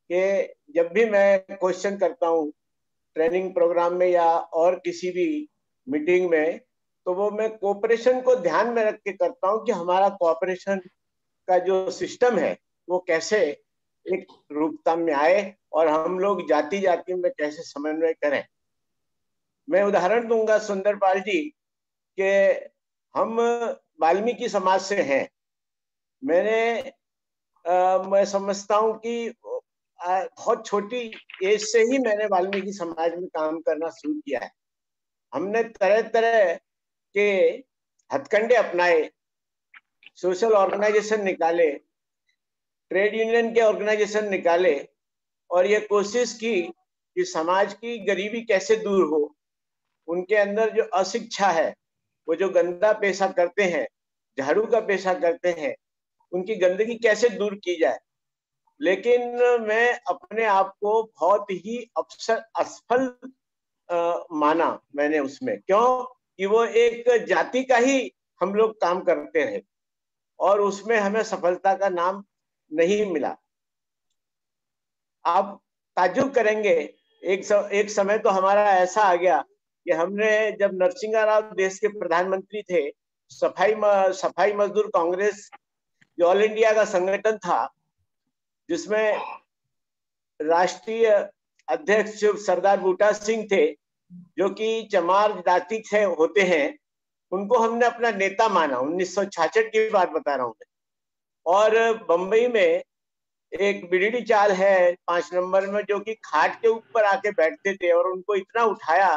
कि जब भी मैं क्वेश्चन करता हूं ट्रेनिंग प्रोग्राम में या और किसी भी मीटिंग में, तो वो मैं कोऑपरेशन को ध्यान में रख के करता हूं कि हमारा कोऑपरेशन का जो सिस्टम है वो कैसे एक रूपता में आए और हम लोग जाति में कैसे समन्वय करें। मैं उदाहरण दूंगा सुंदरपाल जी कि हम वाल्मीकि समाज से हैं। मैं समझता हूं कि बहुत छोटी एज से ही मैंने वाल्मीकि समाज में काम करना शुरू किया है। हमने तरह तरह के हथकंडे अपनाए, सोशल ऑर्गेनाइजेशन निकाले, ट्रेड यूनियन के ऑर्गेनाइजेशन निकाले, और ये कोशिश की कि समाज की गरीबी कैसे दूर हो, उनके अंदर जो अशिक्षा है, वो जो गंदा पेशा करते हैं, झाड़ू का पेशा करते हैं, उनकी गंदगी कैसे दूर की जाए। लेकिन मैं अपने आप को बहुत ही असफल माना मैंने उसमें। क्यों कि वो एक जाति का ही हम लोग काम करते रहे और उसमें हमें सफलता का नाम नहीं मिला। आप ताज्जुब करेंगे, एक समय तो हमारा ऐसा आ गया कि हमने, जब नरसिंह राव देश के प्रधानमंत्री थे, सफाई मजदूर कांग्रेस जो ऑल इंडिया का संगठन था, जिसमें राष्ट्रीय अध्यक्ष सरदार बूटा सिंह थे, जो कि चमार जाति से होते हैं, उनको हमने अपना नेता माना। 1966 की बात बता रहा हूं मैं। और बंबई में एक बीडीडी चाल है 5 नंबर में, जो कि खाट के ऊपर आके बैठते थे और उनको इतना उठाया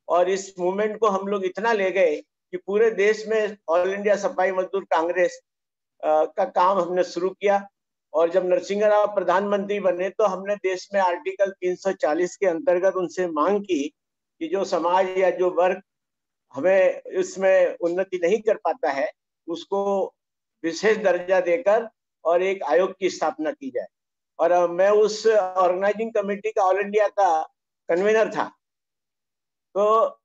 और इस मूवमेंट को हम लोग इतना ले गए कि पूरे देश में ऑल इंडिया सफाई मजदूर कांग्रेस का काम हमने शुरू किया। और जब नरसिंह राव प्रधानमंत्री बने तो हमने देश में आर्टिकल 340 के अंतर्गत उनसे मांग की कि जो समाज या जो वर्ग हमें इसमें उन्नति नहीं कर पाता है, उसको विशेष दर्जा देकर और एक आयोग की स्थापना की जाए। और मैं उस ऑर्गेनाइजिंग कमेटी का ऑल इंडिया का कन्वीनर था। तो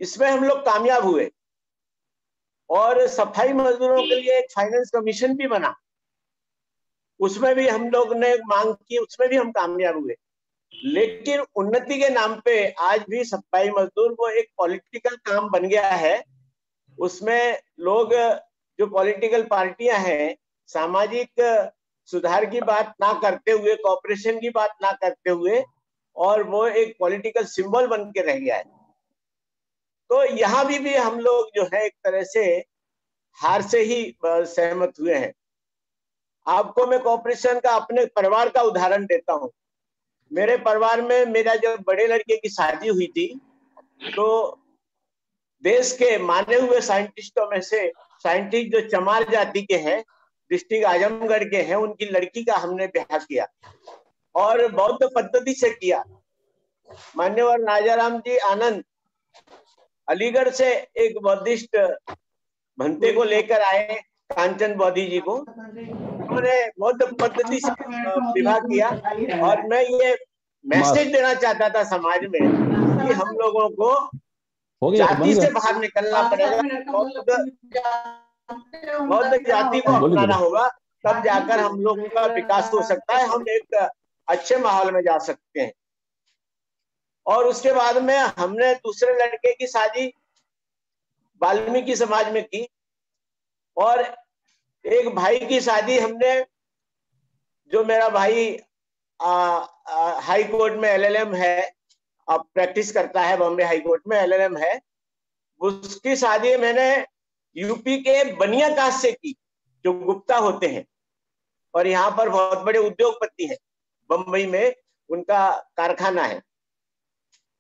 इसमें हम लोग कामयाब हुए और सफाई मजदूरों के लिए एक फाइनेंस कमीशन भी बना, उसमें भी हम लोग ने मांग की, उसमें भी हम कामयाब हुए। लेकिन उन्नति के नाम पे आज भी सफाई मजदूर वो एक पॉलिटिकल काम बन गया है। उसमें लोग, जो पॉलिटिकल पार्टियां हैं, सामाजिक सुधार की बात ना करते हुए, कॉपरेशन की बात ना करते हुए, और वो एक पॉलिटिकल सिंबल बन के रह गया है। तो यहाँ भी हम लोग जो है एक तरह से हार से ही सहमत हुए हैं। आपको मैं कॉपरेशन का अपने परिवार का उदाहरण देता हूँ। मेरे परिवार में मेरा जब बड़े लड़के की शादी हुई थी, तो देश के माने हुए साइंटिस्टों में से साइंटिस्ट जो चमार जाति के हैं, डिस्ट्रिक्ट आजमगढ़ के हैं, उनकी लड़की का हमने ब्याह किया और बौद्ध पद्धति से किया। मान्यवर राजाराम जी आनंद अलीगढ़ से एक बौद्धिस्ट भंते को लेकर आए, कांचन बौद्धि जी को। उन्होंने बौद्ध पद्धति से विवाह किया। और मैं ये मैसेज देना चाहता था समाज में कि हम लोगों को जाति से बाहर निकलना पड़ेगा, बौद्ध जाति को अपनाना होगा, तब जाकर हम लोगों का विकास हो सकता है, हम एक अच्छे माहौल में जा सकते हैं। और उसके बाद में हमने दूसरे लड़के की शादी वाल्मीकि समाज में की, और एक भाई की शादी हमने, जो मेरा भाई हाई कोर्ट में एलएलएम है, अब प्रैक्टिस करता है, बॉम्बे हाई कोर्ट में एलएलएम है, उसकी शादी मैंने यूपी के बनिया कास्ट से की, जो गुप्ता होते हैं और यहाँ पर बहुत बड़े उद्योगपति हैं। बंबई में उनका कारखाना है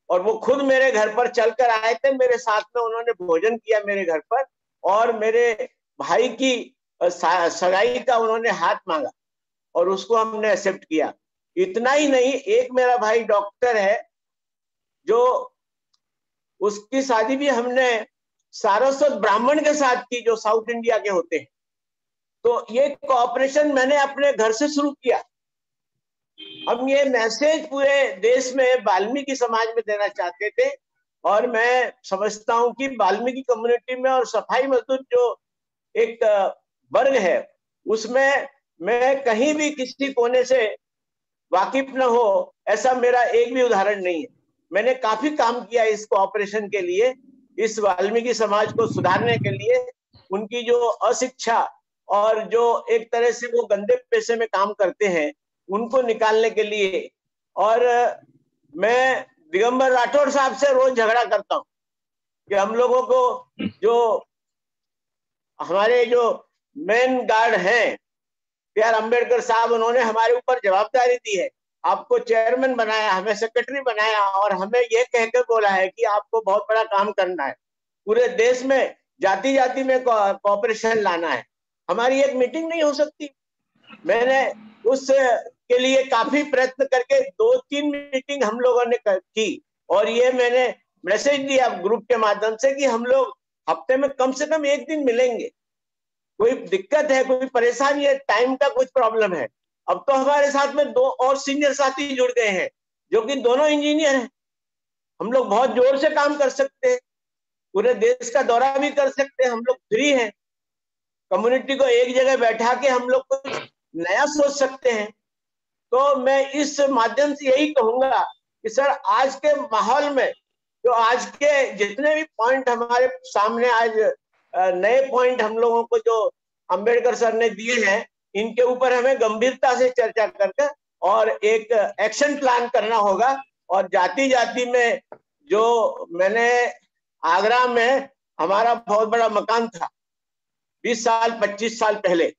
और वो खुद मेरे घर पर चलकर आए थे, मेरे साथ में उन्होंने भोजन किया मेरे घर पर, और मेरे भाई की सगाई का उन्होंने हाथ मांगा और उसको हमने एक्सेप्ट किया। इतना ही नहीं, एक मेरा भाई डॉक्टर है, जो उसकी शादी भी हमने सारस्वत ब्राह्मण के साथ की, जो साउथ इंडिया के होते हैं। तो ये कोऑपरेशन मैंने अपने घर से शुरू किया। हम ये मैसेज पूरे देश में वाल्मीकि समाज में देना चाहते थे, और मैं समझता हूं कि वाल्मीकि कम्युनिटी में और सफाई मजदूर जो एक वर्ग है, उसमें मैं कहीं भी किसी कोने से वाकिफ न हो, ऐसा मेरा एक भी उदाहरण नहीं है। मैंने काफी काम किया इस कोऑपरेशन के लिए, इस वाल्मीकि समाज को सुधारने के लिए, उनकी जो अशिक्षा और जो एक तरह से वो गंदे पैसे में काम करते हैं, उनको निकालने के लिए। और मैं दिगंबर राठौड़ साहब से रोज झगड़ा करता हूँ कि हम लोगों को, जो हमारे जो मेन गार्ड हैं पीआर अंबेडकर साहब, उन्होंने हमारे ऊपर जवाबदारी दी है, आपको चेयरमैन बनाया, हमें सेक्रेटरी बनाया, और हमें ये कहकर बोला है कि आपको बहुत बड़ा काम करना है, पूरे देश में जाति जाति में कोऑपरेशन लाना है। हमारी एक मीटिंग नहीं हो सकती। मैंने उस के लिए काफी प्रयत्न करके 2-3 मीटिंग हम लोगों ने की, और ये मैंने मैसेज दिया ग्रुप के माध्यम से कि हम लोग हफ्ते में कम से कम एक दिन मिलेंगे। कोई दिक्कत है, कोई परेशानी है, टाइम का कुछ प्रॉब्लम है। अब तो हमारे साथ में 2 और सीनियर साथी जुड़ गए हैं, जो कि दोनों इंजीनियर हैं। हम लोग बहुत जोर से काम कर सकते हैं, पूरे देश का दौरा भी कर सकते हैं, हम लोग फ्री हैं। कम्युनिटी को एक जगह बैठा के हम लोग कुछ नया सोच सकते हैं। तो मैं इस माध्यम से यही कहूंगा कि सर, आज के माहौल में जो आज के जितने भी पॉइंट हमारे सामने, आज नए पॉइंट हम लोगों को जो अंबेडकर सर ने दिए हैं, इनके ऊपर हमें गंभीरता से चर्चा करके और एक एक्शन प्लान करना होगा। और जाति जाति में जो मैंने आगरा में हमारा बहुत बड़ा मकान था 20 साल 25 साल पहले,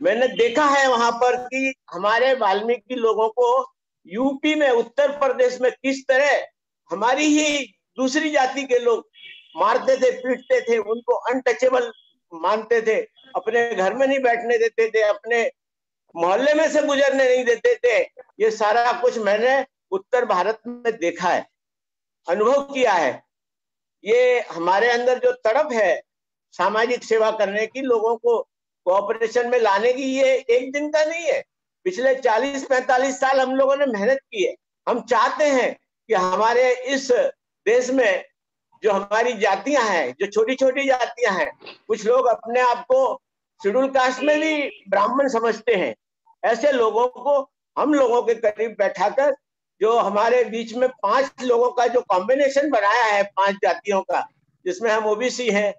मैंने देखा है वहां पर कि हमारे वाल्मीकि लोगों को यूपी में उत्तर प्रदेश में किस तरह हमारी ही दूसरी जाति के लोग मारते थे, पीटते थे, उनको अनटचेबल मानते थे, अपने घर में नहीं बैठने देते थे, अपने मोहल्ले में से गुजरने नहीं देते थे। ये सारा कुछ मैंने उत्तर भारत में देखा है, अनुभव किया है। ये हमारे अंदर जो तड़प है सामाजिक सेवा करने की, लोगों को कोऑपरेशन में लाने की, ये एक दिन का नहीं है। पिछले 40-45 साल हम लोगों ने मेहनत की है। हम चाहते हैं कि हमारे इस देश में जो हमारी जातियां हैं, जो छोटी छोटी जातियां हैं, कुछ लोग अपने आप को शेड्यूल कास्ट में भी ब्राह्मण समझते हैं, ऐसे लोगों को हम लोगों के करीब बैठाकर जो हमारे बीच में 5 लोगों का जो कॉम्बिनेशन बनाया है, 5 जातियों का, जिसमें हम ओबीसी हैं,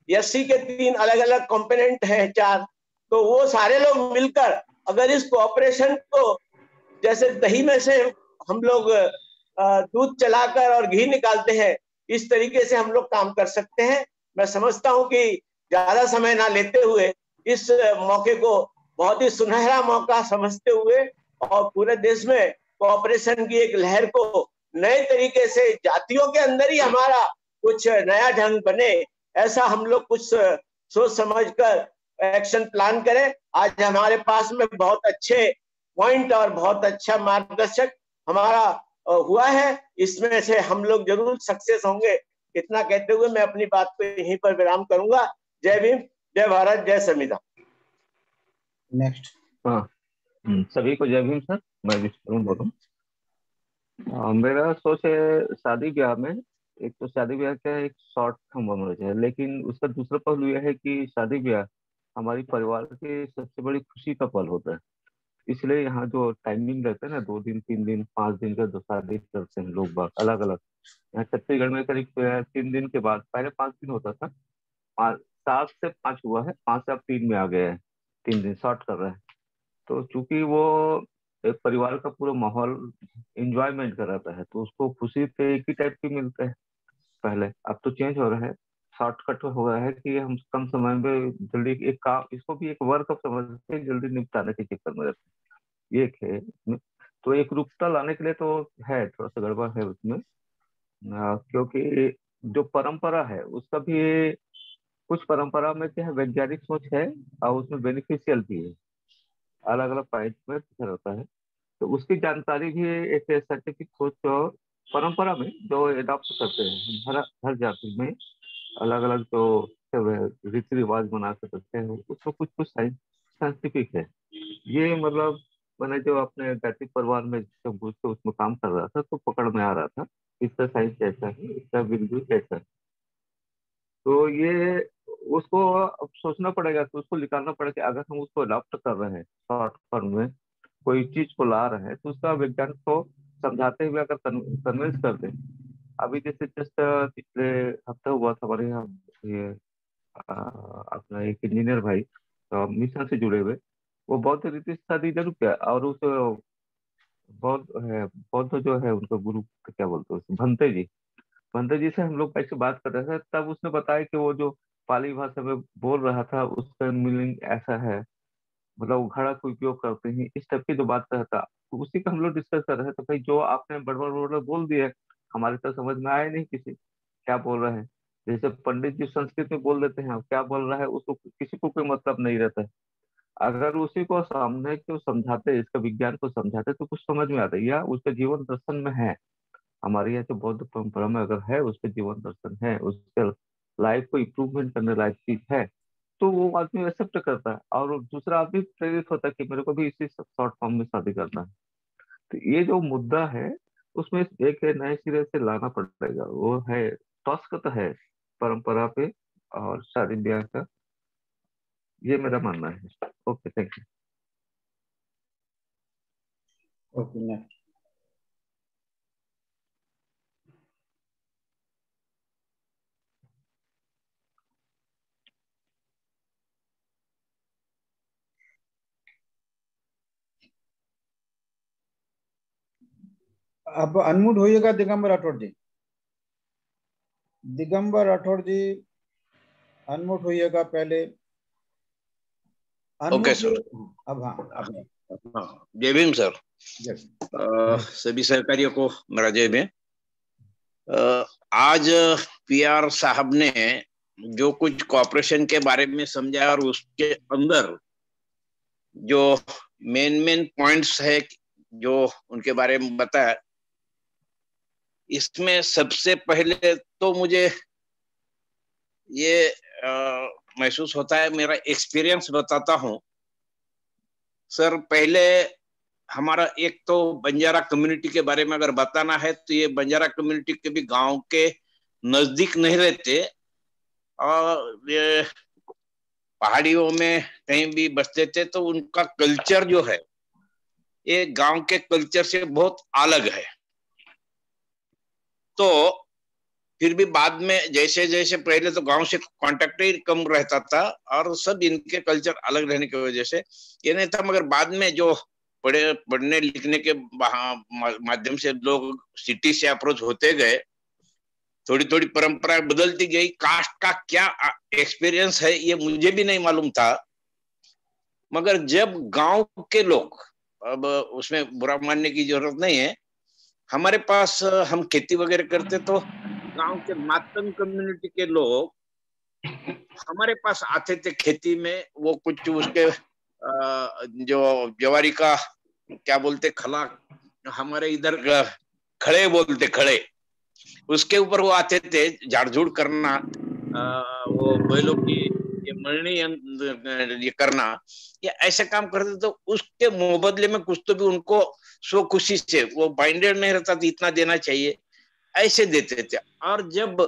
एससी के 3 अलग अलग कंपोनेंट हैं, 4, तो वो सारे लोग मिलकर अगर इस कोऑपरेशन को, जैसे दही में से हम लोग दूध चलाकर और घी निकालते हैं, इस तरीके से हम लोग काम कर सकते हैं। मैं समझता हूं कि ज्यादा समय ना लेते हुए इस मौके को बहुत ही सुनहरा मौका समझते हुए और पूरे देश में कोऑपरेशन की एक लहर को नए तरीके से जातियों के अंदर ही हमारा कुछ नया ढंग बने, ऐसा हम लोग कुछ सोच समझकर एक्शन प्लान करें। आज हमारे पास में बहुत अच्छे पॉइंट और बहुत अच्छा मार्गदर्शक हमारा हुआ है, इसमें से हम लोग जरूर सक्सेस होंगे। इतना कहते हुए मैं अपनी बात को यहीं पर विराम करूंगा। जय भीम, जय भारत, जय संविधान। नेक्स्ट। हाँ, सभी को जय भीम सर। मैं विष्णु बोल रहा हूँ। मेरा सोच है शादी ब्याह में, एक तो शादी ब्याह का एक शॉर्ट टर्म मनोरंजन है, लेकिन उसका दूसरा पहलू यह है कि शादी ब्याह हमारी परिवार की सबसे बड़ी खुशी का पल होता है। इसलिए यहाँ जो टाइमिंग रहता है ना, 2 दिन 3 दिन 5 दिन का जो शादी करते हैं लोग बाग अलग अलग। यहाँ छत्तीसगढ़ में करीब 3 दिन के बाद, पहले 5 दिन होता था, 7 से 5 हुआ है, 5 से अब 3 में आ गया है, 3 दिन शॉर्ट कर रहा है। तो चूंकि वो एक परिवार का पूरा माहौल इंजॉयमेंट कर रहता है, तो उसको खुशी तो एक ही टाइप की मिलता है। पहले, अब तो चेंज हो रहा है, शॉर्टकट हो गया है कि हम कम समय में जल्दी एक काम, इसको भी एक वर्क समझते हैं, जल्दी निपटाने के चक्कर में रहते हैं। ये एक है इसमें। तो एक रूपता लाने के लिए तो है, थोड़ा सा गड़बड़ है उसमें, क्योंकि जो परंपरा है उसका भी, कुछ परंपरा में क्या है, वैज्ञानिक सोच है और उसमें बेनिफिशियल भी है, अलग अलग पॉइंट में पीछे रहता है। तो उसकी जानकारी भी एक साइंटिफिक सोच को परंपरा में जो एडॉप्ट करते हैं, हर हर जाति में अलग अलग जो रीति रिवाज बना के रखते हैं, उसमें कुछ कुछ साइंटिफिक है। ये मतलब मैंने जो अपने गायत्री परिवार में जब घुस के उसमें काम कर रहा था तो पकड़ में आ रहा था, इसका साइंस कैसा है, इसका बिंदु कैसा है। तो ये उसको अब सोचना पड़ेगा, तो उसको निकालना पड़ेगा कि अगर हम उसको अडॉप्ट कर रहे हैं शॉर्ट फॉर्म में, कोई चीज को ला रहे हैं, तो उसका वैज्ञानिक को समझाते हुए अगर कन्विंस कर दें। अभी जैसे जस्ट पिछले हफ्ते हुआ था हमारे यहाँ, ये अपना एक इंजीनियर भाई मिशन से जुड़े हुए, वो बौद्ध रीति से शादी जरूर किया, और उस बौद्ध है, बौद्ध जो है उनका गुरु क्या बोलते हैं उसे, भंते जी से हम लोग ऐसे बात कर रहे थे, तब उसने बताया कि वो जो पाली भाषा में बोल रहा था उसका मीनिंग ऐसा है, मतलब वो घड़ा का उपयोग करते हैं, इस टाइप की जो बात कर रहा था। तो उसी का हम लोग डिस्कस कर रहे थे, भाई जो आपने बड़बड़ बड़बड़ बोल दिया, हमारे तो समझ में आया नहीं किसी क्या बोल रहे हैं। जैसे पंडित जी संस्कृत में बोल देते हैं, क्या बोल रहा है उसको किसी को कोई मतलब नहीं रहता है। अगर उसी को सामने को समझाते, इसका विज्ञान को समझाते, तो कुछ समझ में आता है, या उसका जीवन दर्शन में है। हमारे यहाँ जो बौद्ध परंपरा में अगर है, उसके जीवन दर्शन है, उसके लाइफ को इम्प्रूवमेंट करने लायक चीज है, तो वो आदमी एक्सेप्ट करता है, और दूसरा आदमी प्रेरित होता है कि मेरे को भी इसी शॉर्ट फॉर्म में शादी करना है। तो ये जो मुद्दा है, उसमें एक नए सिरे से लाना पड़ेगा, वो है टॉस्क तो है परंपरा पे और शादी ब्याह का, ये मेरा मानना है। Okay, thank you. Okay, next. अब अनम्यूट होइएगा दिगंबर राठौड़ जी। दिगंबर राठौड़ जी अनम्यूट होइएगा पहले। Okay sir. अब हाँ, हाँ, जय भीम सर। सभी सहकारियों को मेरा जय भीम। आज पीआर साहब ने जो कुछ कॉर्पोरेशन के बारे में समझाया और उसके अंदर जो मेन पॉइंट्स है जो उनके बारे में बताया, इसमें सबसे पहले तो मुझे ये महसूस होता है, मेरा एक्सपीरियंस बताता हूँ सर। पहले हमारा एक तो बंजारा कम्युनिटी के बारे में अगर बताना है तो ये बंजारा कम्युनिटी के भी गांव के नजदीक नहीं रहते और ये पहाड़ियों में कहीं भी बसते थे, तो उनका कल्चर जो है ये गांव के कल्चर से बहुत अलग है। तो फिर भी बाद में जैसे जैसे पहले तो गांव से कांटेक्ट ही कम रहता था और सब इनके कल्चर अलग रहने की वजह से ये नहीं था, मगर बाद में जो पढ़ने लिखने के माध्यम से लोग सिटी से अप्रोच होते गए, थोड़ी थोड़ी परंपरा बदलती गई। कास्ट का क्या एक्सपीरियंस है ये मुझे भी नहीं मालूम था, मगर जब गांव के लोग, अब उसमें बुरा मानने की जरूरत नहीं है, हमारे पास हम खेती वगैरह करते तो गांव के मातंग कम्युनिटी के लोग हमारे पास आते थे खेती में। वो कुछ उसके जो जवारी का क्या बोलते, खला, हमारे इधर खड़े बोलते, खड़े, उसके ऊपर वो आते थे झाड़ झूड़ करना, वो बैलों की ये मरनी ये करना, ये ऐसे काम करते। तो उसके मुबदले में कुछ तो भी उनको सो खुशी से, वो बाइंडेड नहीं रहता था इतना देना चाहिए, ऐसे देते थे। और जब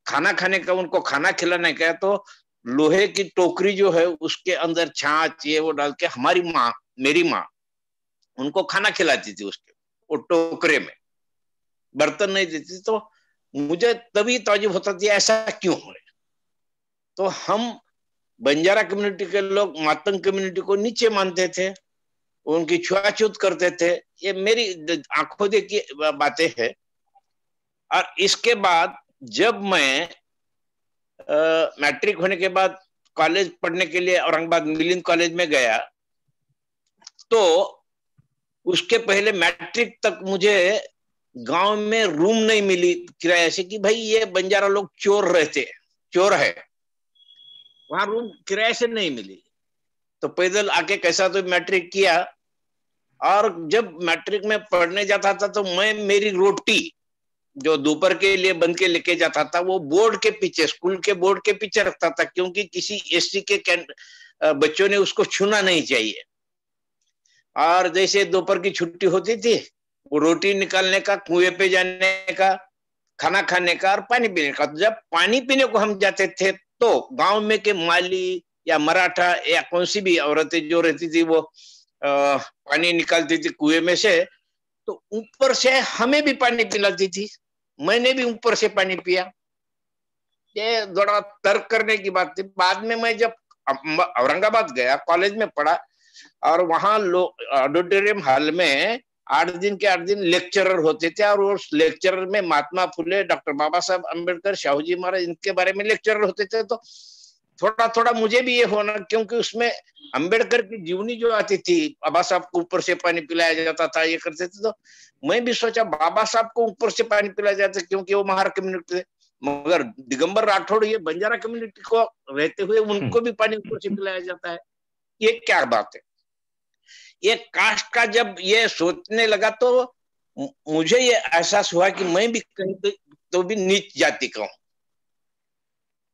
खाना खाने का, उनको खाना खिलाने का, तो लोहे की टोकरी जो है उसके अंदर छाछ ये वो डाल के हमारी माँ, मेरी माँ उनको खाना खिलाती थी उसके वो टोकरे में, बर्तन नहीं देती। तो मुझे तभी ताजुब होता था ऐसा क्यों हो रहा है। तो हम बंजारा कम्युनिटी के लोग मातंग कम्युनिटी को नीचे मानते थे, उनकी छुआछूत करते थे। ये मेरी आंखों देखी बातें हैं। और इसके बाद जब मैं मैट्रिक होने के बाद कॉलेज पढ़ने के लिए औरंगाबाद मिलिंद कॉलेज में गया, तो उसके पहले मैट्रिक तक मुझे गांव में रूम नहीं मिली किराए से कि भाई ये बंजारा लोग चोर रहते, चोर है, वहां रूम किराए से नहीं मिली। तो पैदल आके कैसा तो मैट्रिक किया। और जब मैट्रिक में पढ़ने जाता था तो मैं मेरी रोटी जो दोपहर के लिए बन के लेके जाता था वो बोर्ड के पीछे, स्कूल के बोर्ड के पीछे रखता था, क्योंकि किसी एससी के बच्चों ने उसको छूना नहीं चाहिए। और जैसे दोपहर की छुट्टी होती थी, वो रोटी निकालने का, कुएं पे जाने का, खाना खाने का और पानी पीने का। जब पानी पीने को हम जाते थे तो गांव में के माली या मराठा या कौन सी भी औरतें जो रहती थी वो पानी निकालती थी कुएं में से, तो ऊपर से हमें भी पानी पिलाती थी। मैंने भी ऊपर से पानी पिया। ये थोड़ा तर्क करने की बात थी। बाद में मैं जब औरंगाबाद गया, कॉलेज में पढ़ा, और वहां ऑडिटोरियम हॉल में 8 दिन के 8 दिन लेक्चरर होते थे, और उस लेक्चरर में महात्मा फुले, डॉक्टर बाबा साहब अम्बेडकर, शाहूजी महाराज, इनके बारे में लेक्चरर होते थे। तो थोड़ा थोड़ा मुझे भी ये होना, क्योंकि उसमें अम्बेडकर की जीवनी जो आती थी, बाबा साहब को ऊपर से पानी पिलाया जाता था, ये करते थे। तो मैं भी सोचा बाबा साहब को ऊपर से पानी पिलाया जाता, क्योंकि वो महार कम्युनिटी थे। मगर दिगंबर राठौड़ ये बंजारा कम्युनिटी को रहते हुए उनको भी पानी ऊपर से पिलाया जाता है, ये क्या बात है। ये कास्ट का जब ये सोचने लगा तो मुझे ये एहसास हुआ कि मैं भी कहीं तो भी नीच जाति का हूं।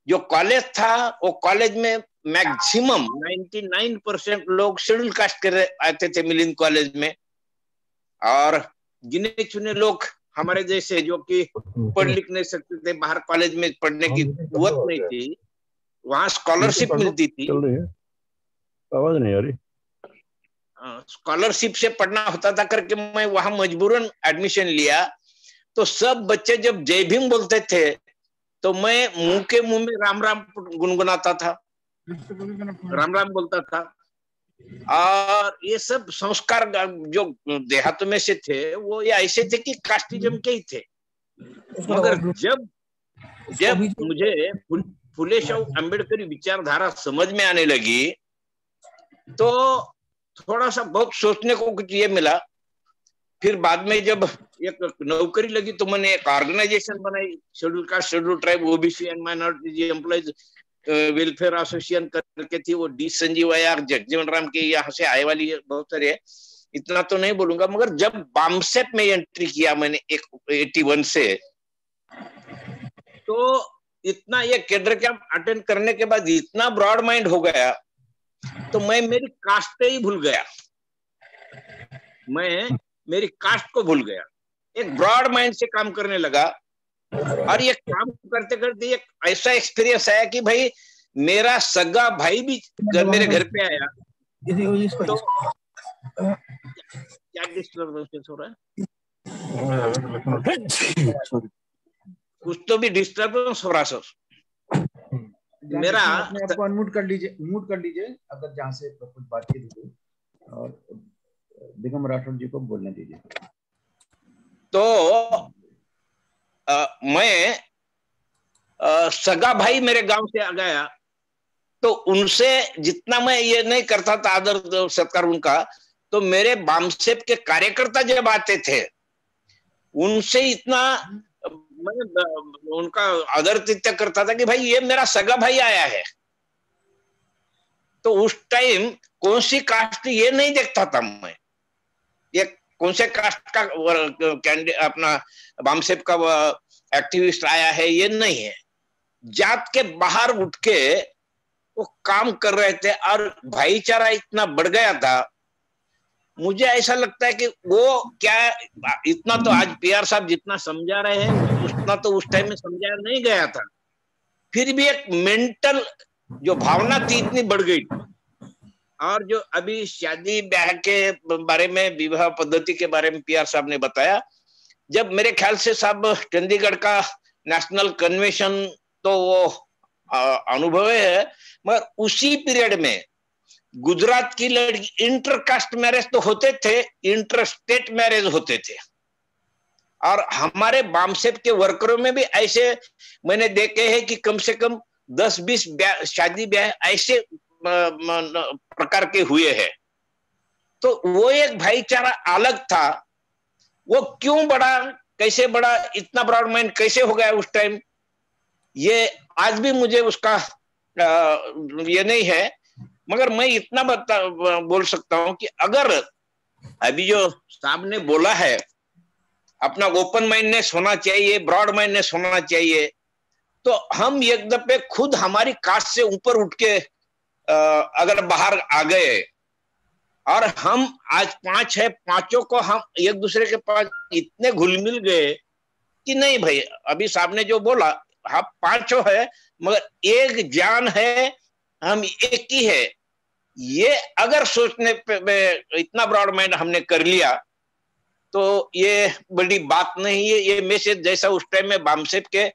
जो कॉलेज था वो कॉलेज में मैक्सिमम 99% लोग शेड्यूल कास्ट के आते थे मिलिंद कॉलेज में, और गिने चुने लोग हमारे जैसे जो कि पढ़ लिख नहीं सकते थे, बाहर कॉलेज में पढ़ने की कुवत नहीं थी, वहां स्कॉलरशिप मिलती थी। आवाज नहीं आ रही। स्कॉलरशिप से पढ़ना होता था करके मैं वहां मजबूरन एडमिशन लिया। तो सब बच्चे जब जय भीम बोलते थे तो मैं मुंह के मुंह में राम राम गुनगुनाता था, राम राम बोलता था। और ये सब संस्कार जो देहात में से थे वो ये ऐसे थे कि कास्टिज्म के ही थे। मगर जब मुझे फुले शाहू अम्बेडकरी विचारधारा समझ में आने लगी तो थोड़ा सा बहुत सोचने को कुछ ये मिला। फिर बाद में जब एक नौकरी लगी तो मैंने एक ऑर्गेनाइजेशन बनाई, schedule caste, schedule tribe, OBC and minority employees welfare association करके थी। वो डी संजीव आया, जगजीवन राम के यहाँ से आए वाली बहुत सारे, इतना तो नहीं बोलूंगा। मगर जब बामसेप में एंट्री किया मैंने 81 से, तो इतना ये केडर कैंप अटेंड करने के बाद इतना ब्रॉड माइंड हो गया तो मैं मेरी कास्ट ही भूल गया, मैं मेरी कास्ट को भूल गया, एक ब्रॉड माइंड से काम करने लगा। और ये काम करते करते एक ऐसा एक्सपीरियंस आया कि भाई मेरा सगा भाई भी मेरे घर पे आया। तो क्या डिस्टर्बेंस हो रहा है? कुछ तो भी डिस्टर्बेंस हो रहा सर। मेरा आपको अनम्यूट कर लीजिए, म्यूट कर लीजिए अगर जहाँ से कुछ बातचीत हुई, और दिगंबर राठौर जी को बोलने दीजिए। तो मैं सगा भाई मेरे गांव से आ गया, तो उनसे जितना मैं ये नहीं करता था आदर सत्कार उनका, तो मेरे बामसेप के कार्यकर्ता जब आते थे उनसे इतना मैं उनका आदर तिथ्य करता था कि भाई ये मेरा सगा भाई आया है। तो उस टाइम कौन सी कास्ट ये नहीं देखता था मैं, ये कौन से कास्ट का कैंडिडेट अपना बामसेप का एक्टिविस्ट आया है ये नहीं है। जात के बाहर उठ के वो काम कर रहे थे और भाईचारा इतना बढ़ गया था। मुझे ऐसा लगता है कि वो क्या इतना तो आज पीआर साहब जितना समझा रहे हैं उतना तो उस टाइम में समझाया नहीं गया था। फिर भी एक मेंटल जो भावना थी इतनी बढ़ गई। और जो अभी शादी ब्याह के बारे में, विवाह पद्धति के बारे में पीआर साहब ने बताया, जब मेरे ख्याल से साहब चंडीगढ़ का नेशनल कन्वेंशन तो वो अनुभव है, मगर उसी पीरियड में गुजरात की लड़की इंटरकास्ट मैरिज तो होते थे, इंटर स्टेट मैरिज होते थे। और हमारे बामसेप के वर्करों में भी ऐसे मैंने देखे हैं कि कम से कम 10-20 शादी ब्याह ऐसे प्रकार के हुए हैं। तो वो एक भाईचारा अलग था। वो क्यों बढ़ा, कैसे बढ़ा, इतना ब्रॉड माइंड कैसे हो गया उस टाइम, ये आज भी मुझे उसका ये नहीं है। मगर मैं इतना बोल सकता हूं कि अगर अभी जो साहब ने बोला है अपना ओपन माइंडनेस होना चाहिए, ब्रॉड माइंडनेस होना चाहिए, तो हम एक दफे खुद हमारी कास्ट से ऊपर उठ के अगर बाहर आ गए और हम आज 5 है, पांचों को हम एक दूसरे के पास इतने घुल मिल गए कि नहीं भाई, अभी साहब ने जो बोला हम 5 है मगर एक जान है, हम एक ही है। ये अगर सोचने पे इतना ब्रॉड माइंड हमने कर लिया तो ये बड़ी बात नहीं है। ये मैसेज जैसा उस टाइम में बामसेप के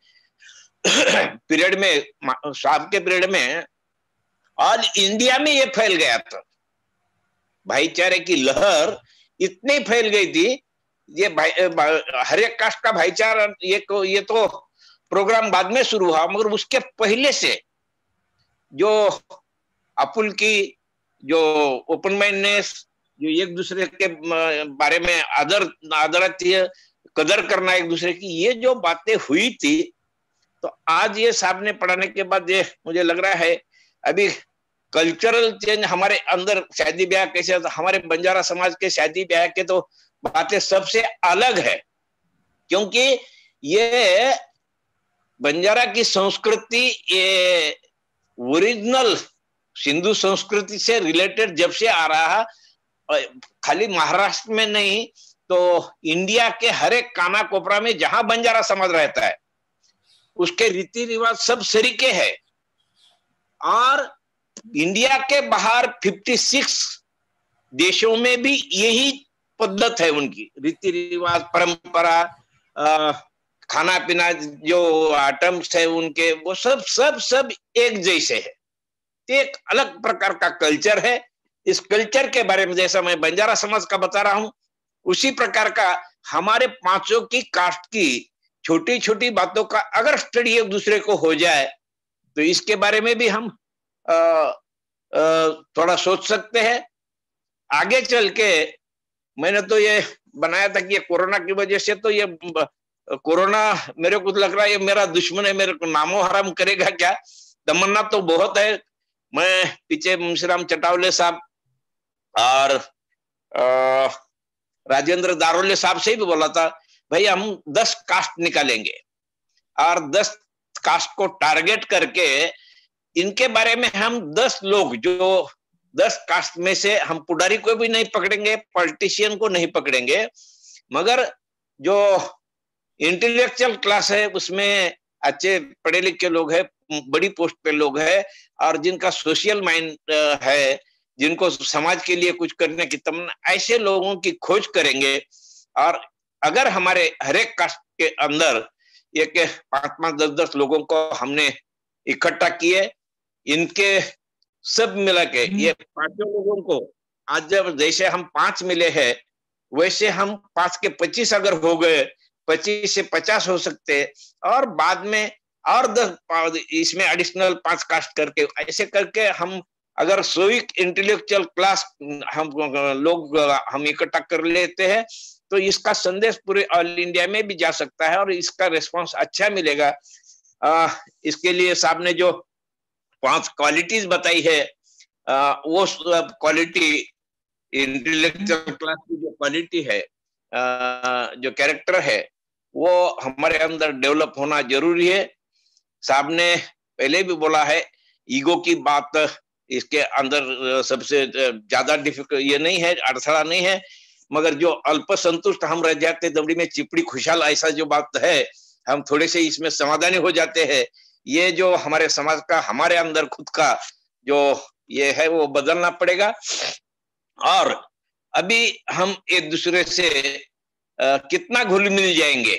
पीरियड में, साहब के पीरियड में ऑल इंडिया में ये फैल गया था। भाईचारे की लहर इतनी फैल गई थी, ये हर एक कास्ट का भाईचारा, ये तो प्रोग्राम बाद में शुरू हुआ, मगर उसके पहले से जो अपुल की जो ओपन माइंडनेस, जो एक दूसरे के बारे में आदरातिथ्य, कदर करना एक दूसरे की, ये जो बातें हुई थी, तो आज ये साहब ने पढ़ाने के बाद ये मुझे लग रहा है अभी कल्चरल चेंज हमारे अंदर। शादी ब्याह कैसे, हमारे बंजारा समाज के शादी ब्याह के तो बातें सबसे अलग है, क्योंकि ये बंजारा की संस्कृति ये ओरिजिनल सिंधु संस्कृति से रिलेटेड जब से आ रहा है, खाली महाराष्ट्र में नहीं तो इंडिया के हर एक काना कोपरा में जहां बंजारा समाज रहता है उसके रीति रिवाज सब सरीके हैं। और इंडिया के बाहर 56 देशों में भी यही पद्धत है, उनकी रीति रिवाज, परंपरा, खाना पीना, जो आइटम्स है उनके, वो सब एक जैसे है। एक अलग प्रकार का कल्चर है, इस कल्चर के बारे में, जैसा मैं बंजारा समाज का बता रहा हूं, उसी प्रकार का हमारे पांचों की कास्ट की छोटी छोटी बातों का अगर स्टडी एक दूसरे को हो जाए तो इसके बारे में भी हम थोड़ा सोच सकते हैं। आगे चल के मैंने तो ये बनाया था कि ये कोरोना की वजह से तो ये कोरोना मेरे को लग रहा है ये मेरा दुश्मन है, मेरे को नामो हराम करेगा क्या। तमन्ना तो बहुत है। मैं पीछे मुंशीराम चटावले साहब और राजेंद्र दारोले साहब से भी बोला था, भाई हम 10 कास्ट निकालेंगे और 10 कास्ट को टारगेट करके इनके बारे में हम 10 लोग, जो 10 कास्ट में से हम पुडारी को भी नहीं पकड़ेंगे, पॉलिटिशियन को नहीं पकड़ेंगे, मगर जो इंटेलेक्चुअल क्लास है उसमें अच्छे पढ़े लिखे लोग हैं, बड़ी पोस्ट पे लोग हैं और जिनका सोशल माइंड है, जिनको समाज के लिए कुछ करने की तमन्ना, ऐसे लोगों की खोज करेंगे। और अगर हमारे हर एक कास्ट के अंदर एक 5-5, 10-10 लोगों को हमने इकट्ठा किए, इनके सब मिला के ये 5 लोगों को आज जब जैसे हम 5 मिले हैं वैसे हम 5 के 25 अगर हो गए, 25 से 50 हो सकते, और बाद में और 10 इसमें एडिशनल 5 कास्ट करके, ऐसे करके हम अगर 100 इंटेलेक्चुअल क्लास हम लोग हम इकट्ठा कर लेते हैं तो इसका संदेश पूरे ऑल इंडिया में भी जा सकता है और इसका रिस्पांस अच्छा मिलेगा। इसके लिए साहब ने जो 5 क्वालिटीज बताई है, वो क्वालिटी इंटेलेक्चुअल क्लास की जो क्वालिटी है, जो कैरेक्टर है, वो हमारे अंदर डेवलप होना जरूरी है। साहब ने पहले भी बोला है, ईगो की बात इसके अंदर सबसे ज्यादा डिफिकल्ट ये नहीं है, अड़थड़ा नहीं है, मगर जो अल्प संतुष्ट हम रह जाते, दमड़ी में चिपड़ी खुशहाल, ऐसा जो बात है, हम थोड़े से इसमें समाधानी हो जाते हैं। ये जो हमारे समाज का, हमारे अंदर खुद का जो ये है वो बदलना पड़ेगा। और अभी हम एक दूसरे से कितना घुल मिल जाएंगे,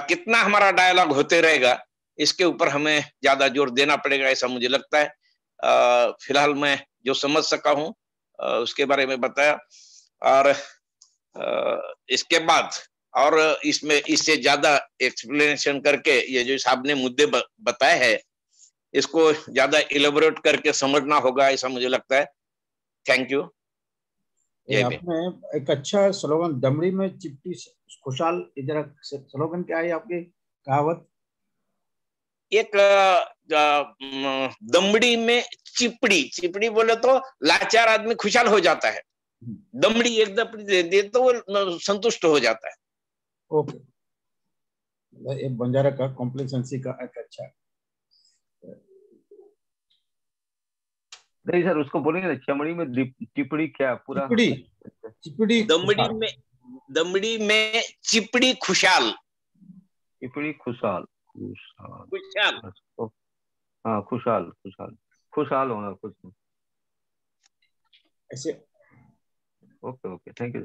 कितना हमारा डायलॉग होते रहेगा, इसके ऊपर हमें ज्यादा जोर देना पड़ेगा, ऐसा मुझे लगता है। फिलहाल मैं जो समझ सका हूं उसके बारे में बताया, और इसके बाद और इसमें इससे ज्यादा एक्सप्लेनेशन करके ये जो साहब ने मुद्दे बताए हैं इसको ज्यादा इलेबोरेट करके समझना होगा, ऐसा मुझे लगता है। Thank you. आपने एक अच्छा स्लोगन, दमड़ी में चिपटी खुशहाल, जरा स्लोगन क्या है आपकी कहावत? एक दमड़ी में चिपड़ी, चिपड़ी बोले तो लाचार आदमी खुशहाल हो जाता है, दमड़ी एक दमड़ी दे दे तो वो संतुष्ट हो जाता है। ओके, एक बंजारा का कॉम्प्लेक्सेंसी का एक अच्छा। नहीं सर, उसको बोलेंगे ना चमड़ी में चिपड़ी, क्या पूरा चिपड़ी, चिपड़ी दमड़ी में चिपड़ी खुशहाल, चिपड़ी खुशहाल, खुशहाल, हाँ खुशहाल, खुशहाल, खुशहाल होना, खुश ऐसे। Okay okay, thank you.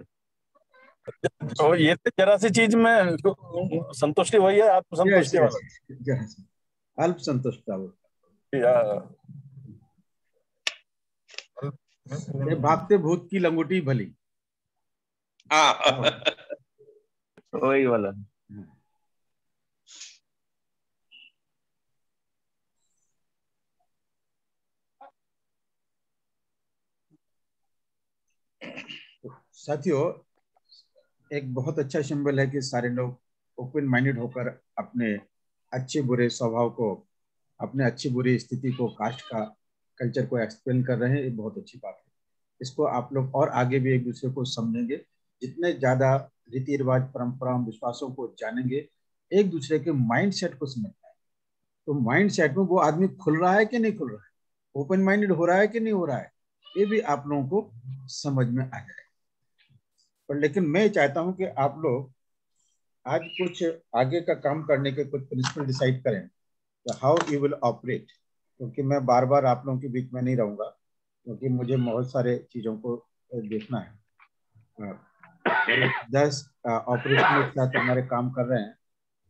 तो ये जरा सी चीज में संतुष्टि वही है, आत्मसंतुष्टि वाला, अल्प संतुष्टता। भागते भूत की लंगोटी भली, वही वाला। साथियों, एक बहुत अच्छा सिंबल है कि सारे लोग ओपन माइंडेड होकर अपने अच्छे बुरे स्वभाव को, अपने अच्छी बुरी स्थिति को, कास्ट का कल्चर को एक्सप्लेन कर रहे हैं। ये बहुत अच्छी बात है। इसको आप लोग और आगे भी एक दूसरे को समझेंगे। जितने ज्यादा रीति रिवाज, परंपराओं, विश्वासों को जानेंगे, एक दूसरे के माइंड सेट को समझना है। तो माइंड सेट में वो आदमी खुल रहा है कि नहीं खुल रहा है, ओपन माइंडेड हो रहा है कि नहीं हो रहा है, ये भी आप लोगों को समझ में आ जाए। पर लेकिन मैं चाहता हूं कि आप लोग आज कुछ आगे का काम करने के कुछ प्रिंसिपल डिसाइड करें, हाउ यू विल ऑपरेट। क्योंकि मैं बार बार आप लोगों के बीच में नहीं रहूंगा, क्योंकि मुझे बहुत सारे चीजों को देखना है। 10 ऑपरेशन एक साथ हमारे काम कर रहे हैं,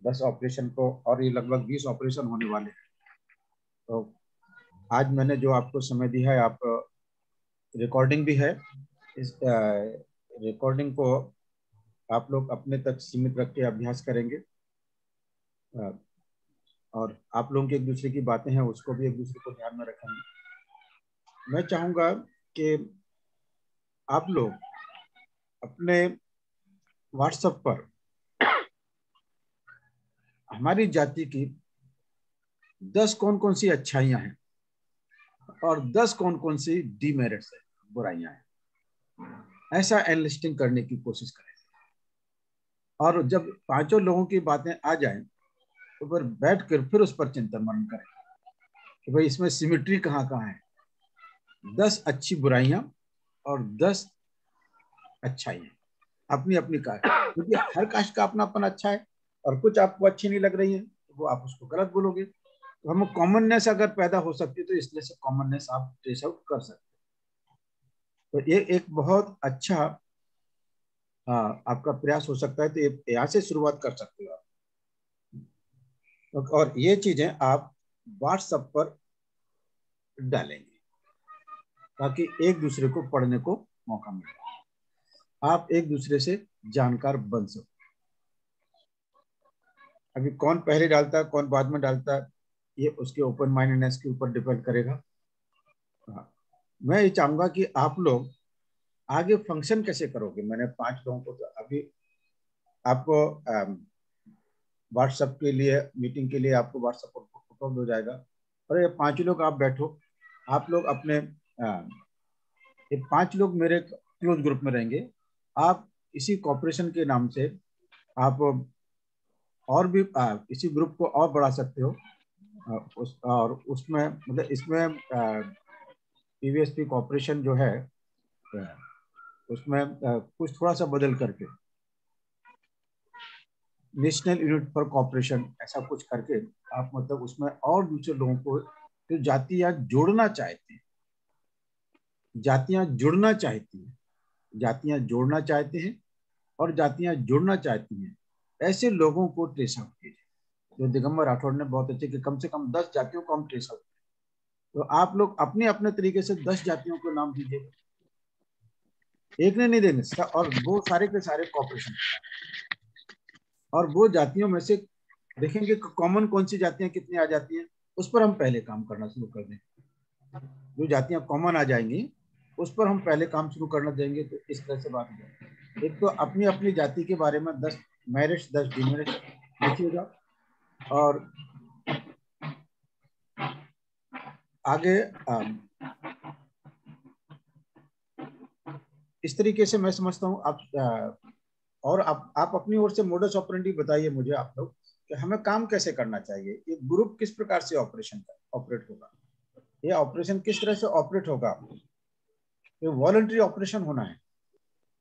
10 ऑपरेशन को, और ये लगभग 20 ऑपरेशन होने वाले हैं। तो आज मैंने जो आपको समय दिया है, आप रिकॉर्डिंग भी है। इस रिकॉर्डिंग को आप लोग अपने तक सीमित रख के अभ्यास करेंगे, और आप लोगों की एक दूसरे की बातें हैं उसको भी एक दूसरे को ध्यान में रखेंगे। मैं चाहूँगा कि आप लोग अपने व्हाट्सएप पर हमारी जाति की 10 कौन कौन सी अच्छाइयाँ हैं और 10 कौन कौन सी डीमेरिट्स है, बुराइयां हैं, ऐसा एनलिस्टिंग करने की कोशिश करें। और जब पांचों लोगों की बातें आ जाएं तो फिर बैठ कर फिर उस पर चिंतन मनन करें कि भाई इसमें सिमिट्री कहाँ कहाँ है। 10 अच्छी बुराइयां और 10 अच्छाइयां अपनी अपनी कास्ट, क्योंकि हर कास्ट का अपना अपना अच्छा है, और कुछ आपको अच्छी नहीं लग रही है वो आप उसको गलत बोलोगे। तो हम कॉमननेस अगर पैदा हो सकती है तो इसलिए से कॉमननेस आप ट्रेस आउट कर सकते हैं। तो ये एक बहुत अच्छा आपका प्रयास हो सकता है। तो यहाँ से शुरुआत कर सकते हो आप, और ये चीजें आप व्हाट्सएप पर डालेंगे ताकि एक दूसरे को पढ़ने को मौका मिले, आप एक दूसरे से जानकार बन सको। अभी कौन पहले डालता है कौन बाद में डालता है ये उसके ओपन माइंडनेस के ऊपर डिपेंड करेगा। मैं ये चाहूंगा कि आप लोग आगे फंक्शन कैसे करोगे। मैंने 5 लोगों को तो अभी आपको व्हाट्सएप के लिए मीटिंग के लिए आपको व्हाट्सएप पर उपलब्ध हो जाएगा, और ये 5 लोग आप बैठो, आप लोग अपने ये 5 लोग मेरे क्लोज ग्रुप में रहेंगे। आप इसी कॉर्पोरेशन के नाम से आप और भी इसी ग्रुप को और बढ़ा सकते हो, और उसमें मतलब इसमें पीवीएसपी कॉर्पोरेशन जो है उसमें कुछ थोड़ा सा बदल करके नेशनल यूनिट फॉर कॉर्पोरेशन ऐसा कुछ करके आप मतलब उसमें और दूसरे लोगों को जो जातियां जोड़ना चाहते हैं, जातियां जुड़ना चाहती हैं, जातियां जोड़ना चाहते हैं और जातियां जुड़ना चाहती हैं, ऐसे लोगों को ट्रेस आउट कीजिए। जो दिगंबर राठौड़ ने बहुत अच्छे कि कम से कम 10 जातियों को हम ट्रेस आउट करें। तो आप लोग अपने अपने तरीके से 10 जातियों को नाम दीजिए, एक ने नहीं देंगे, और वो सारे के सारे कॉर्पोरेशन, और वो जातियों में से देखेंगे कॉमन कौन सी जातियां कितनी आ जाती हैं, उस पर हम पहले काम करना शुरू कर दें। जो जातियां कॉमन आ जाएंगी उस पर हम पहले काम शुरू करना देंगे। तो इस तरह से बात है। एक तो अपनी अपनी जाति के बारे में 10 मेरिट्स 10 डिमेरिट्स लिखिएगा, और आगे इस तरीके से मैं समझता हूँ आप और आप अपनी ओर से मोडस ऑपरेंडी बताइए मुझे आप लोग कि हमें काम कैसे करना चाहिए, एक ग्रुप किस प्रकार से ऑपरेट होगा, ये ऑपरेशन किस तरह से ऑपरेट होगा। ये वॉलंटरी ऑपरेशन होना है।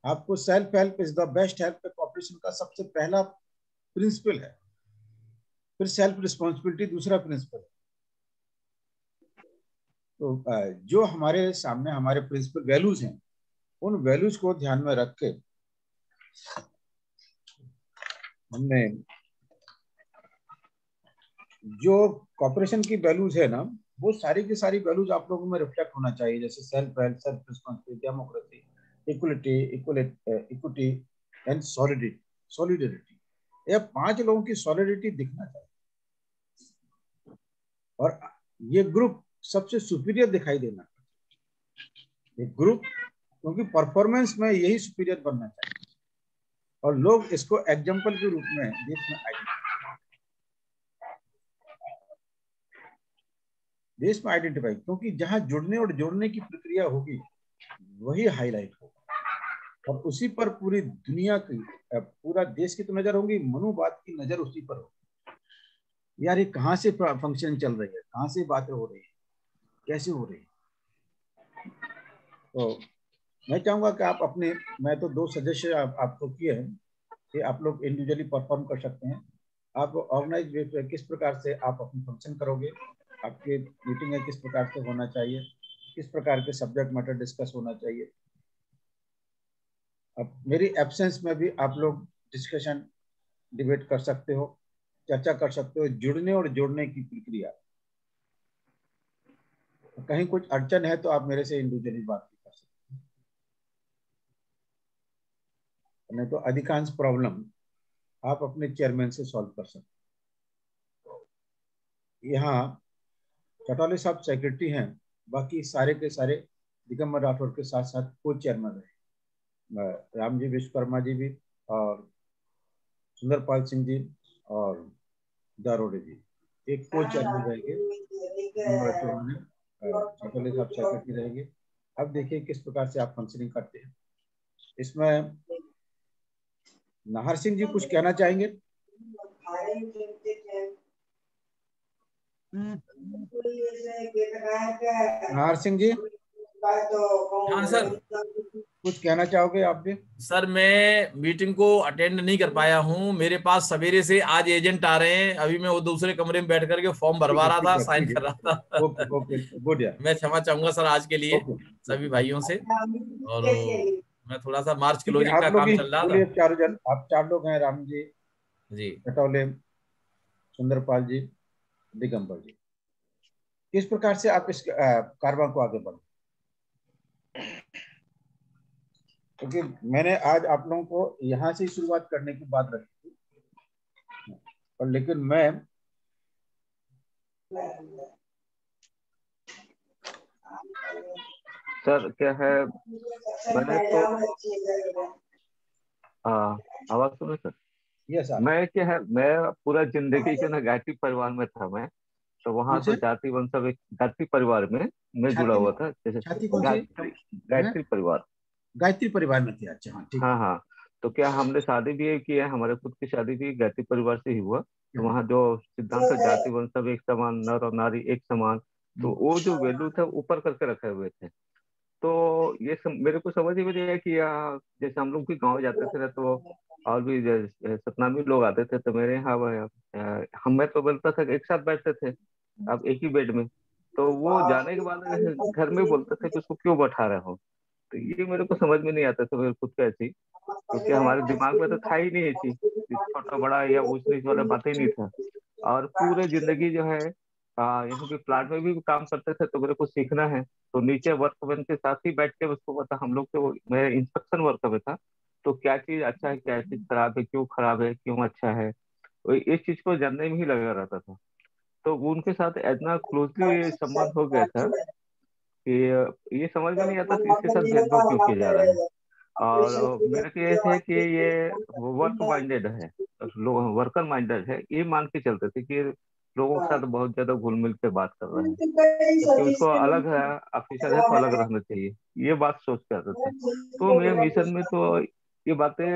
आपको self help is the best help operation का सबसे पहला प्रिंसिपल है, फिर सेल्फ रिस्पॉन्सिबिलिटी दूसरा प्रिंसिपल है। तो जो हमारे सामने हमारे प्रिंसिपल वैल्यूज हैं, उन वैल्यूज को ध्यान में रख के हमने जो कॉर्पोरेशन की वैल्यूज है ना, वो सारी की सारी वैल्यूज आप लोगों में रिफ्लेक्ट होना चाहिए, जैसे self help, self responsibility, democracy, equity and solidarity. ये 5 लोगों की सॉलिडरिटी दिखना चाहिए, और ये ग्रुप सबसे सुपीरियर दिखाई देना चाहिए। ये ग्रुप क्योंकि परफॉर्मेंस में यही सुपीरियर बनना चाहिए, और लोग इसको एग्जाम्पल के रूप में देश में आइडेंटिफाई, क्योंकि जहां जुड़ने और जोड़ने की प्रक्रिया होगी वही हाईलाइट होगा, और उसी पर पूरी दुनिया की पूरा देश की तो नजर होगी, मनुवाद की नजर उसी पर होगी। यार ये कहाँ से फंक्शन चल रही है, कहाँ से बातें हो रही है, कैसे हो रही है। तो मैं चाहूंगा कि आप अपने, मैं तो 2 सजेशन आपको किए हैं कि आप लोग इंडिविजुअली परफॉर्म कर सकते हैं। आप ऑर्गेनाइज वे पे किस प्रकार से आप अपनी फंक्शन करोगे, आपके मीटिंग में किस प्रकार से होना चाहिए, किस प्रकार के सब्जेक्ट मैटर डिस्कस होना चाहिए। अब मेरी एब्सेंस में भी आप लोग डिस्कशन डिबेट कर सकते हो, चर्चा कर सकते हो, जुड़ने और जोड़ने की प्रक्रिया। कहीं कुछ अड़चन है तो आप मेरे से इंडिविजुअली बात कर सकते नहीं तो अधिकांश प्रॉब्लम आप अपने चेयरमैन से सॉल्व कर सकते। यहाँ चटौले साहब सेक्रेटरी हैं, बाकी सारे के सारे दिगंबर राठौर के साथ साथ को चेयरमैन रहे, रामजी विश्वकर्मा जी भी और सुंदरपाल सिंह जी और दारोडे जी, एक को चेयरमैन रहेंगे, चटौले साहब सेक्रेटरी रहेंगे। अब देखिए किस प्रकार से आप फंक्शनिंग करते हैं। इसमें नाहर सिंह जी कुछ कहना चाहेंगे? नाहर सिंह जी, हाँ सर, कुछ कहना चाहोगे आप भी? सर मैं मीटिंग को अटेंड नहीं कर पाया हूँ। मेरे पास सवेरे से आज एजेंट आ रहे हैं। अभी मैं वो दूसरे कमरे में बैठ करके फॉर्म भरवा रहा था, साइन कर रहा था। ओके ओके गुड यार। मैं क्षमा चाहूंगा सर आज के लिए सभी भाइयों से। और मैं थोड़ा सा मार्च क्लोजिंग का आप लोग काम ही चल रहा बोलिए, था। चारों जन, आप 4 लोग हैं, राम जी, जी, चटौले, सुंदरपाल जी, दिगंबर जी। किस प्रकार से आप इस कारवां को आगे बढ़े? क्योंकि मैंने आज आप लोगों को यहाँ से शुरुआत करने की बात रखी थी, और लेकिन मैं सर क्या है, मैंने तो आवाज सुनो सर। ये सर मैं क्या है, मैं पूरा जिंदगी जो ना गायत्री परिवार में था मैं, तो वहाँ तो जाति वंश सब एक गायत्री परिवार में मैं जुड़ा हुआ था। जैसे छाती कौन सी? गायत्री परिवार, गायत्री परिवार में थे। अच्छा, हाँ ठीक। हाँ हाँ। तो क्या हमने शादी भी की है, हमारे खुद की शादी भी गायत्री परिवार से ही हुआ। तो वहाँ जो सिद्धांत जाति वंश सब एक समान, नर और नारी एक समान, तो वो जो वैल्यू था ऊपर करके रखे हुए थे। तो ये मेरे को समझ ही में नहीं आया कि जैसे हम लोग भी गाँव जाते थे ना, तो और भी सतनामी लोग आते थे, तो मेरे यहाँ हम मैं तो बोलता था कि एक साथ बैठते थे, अब एक ही बेड में। तो वो जाने के बाद घर में बोलते थे कि उसको क्यों बैठा रहे हो। तो ये मेरे को समझ में नहीं आता था मेरे खुद कैसी, क्योंकि हमारे दिमाग में तो था ही नहीं ये चीज, छोटा बड़ा या ऊंच नीच वाला बात ही नहीं था। और पूरे जिंदगी जो है यहाँ पे प्लांट में भी काम करते थे, तो मेरे को सीखना है। तो नीचे वर्कमैन के साथ ही बैठ के उसको पता, हम लोग तो मैं इंस्पेक्शन वर्क में था, तो क्या चीज अच्छा है, क्या चीज खराब है, क्यों खराब है, क्यों अच्छा है, तो इस चीज को जानने में ही लगा रहता था। तो उनके साथ इतना क्लोजली संबंध हो गया था कि ये समझ में नहीं आता कि इसके साथ भेदभाव क्यों किया जा रहा है। और मेरे को ये थे कि ये वर्क माइंडेड है, लोग वर्कर माइंडेड है, ये मान के चलते थे कि लोगों के साथ बहुत ज्यादा घुल मिल के बात कर रहे हैं, क्योंकि उसको अलग है, ऑफिसर है तो अलग रहना चाहिए, ये बात सोच के आते थे। तो मेरे मिशन में तो ये बातें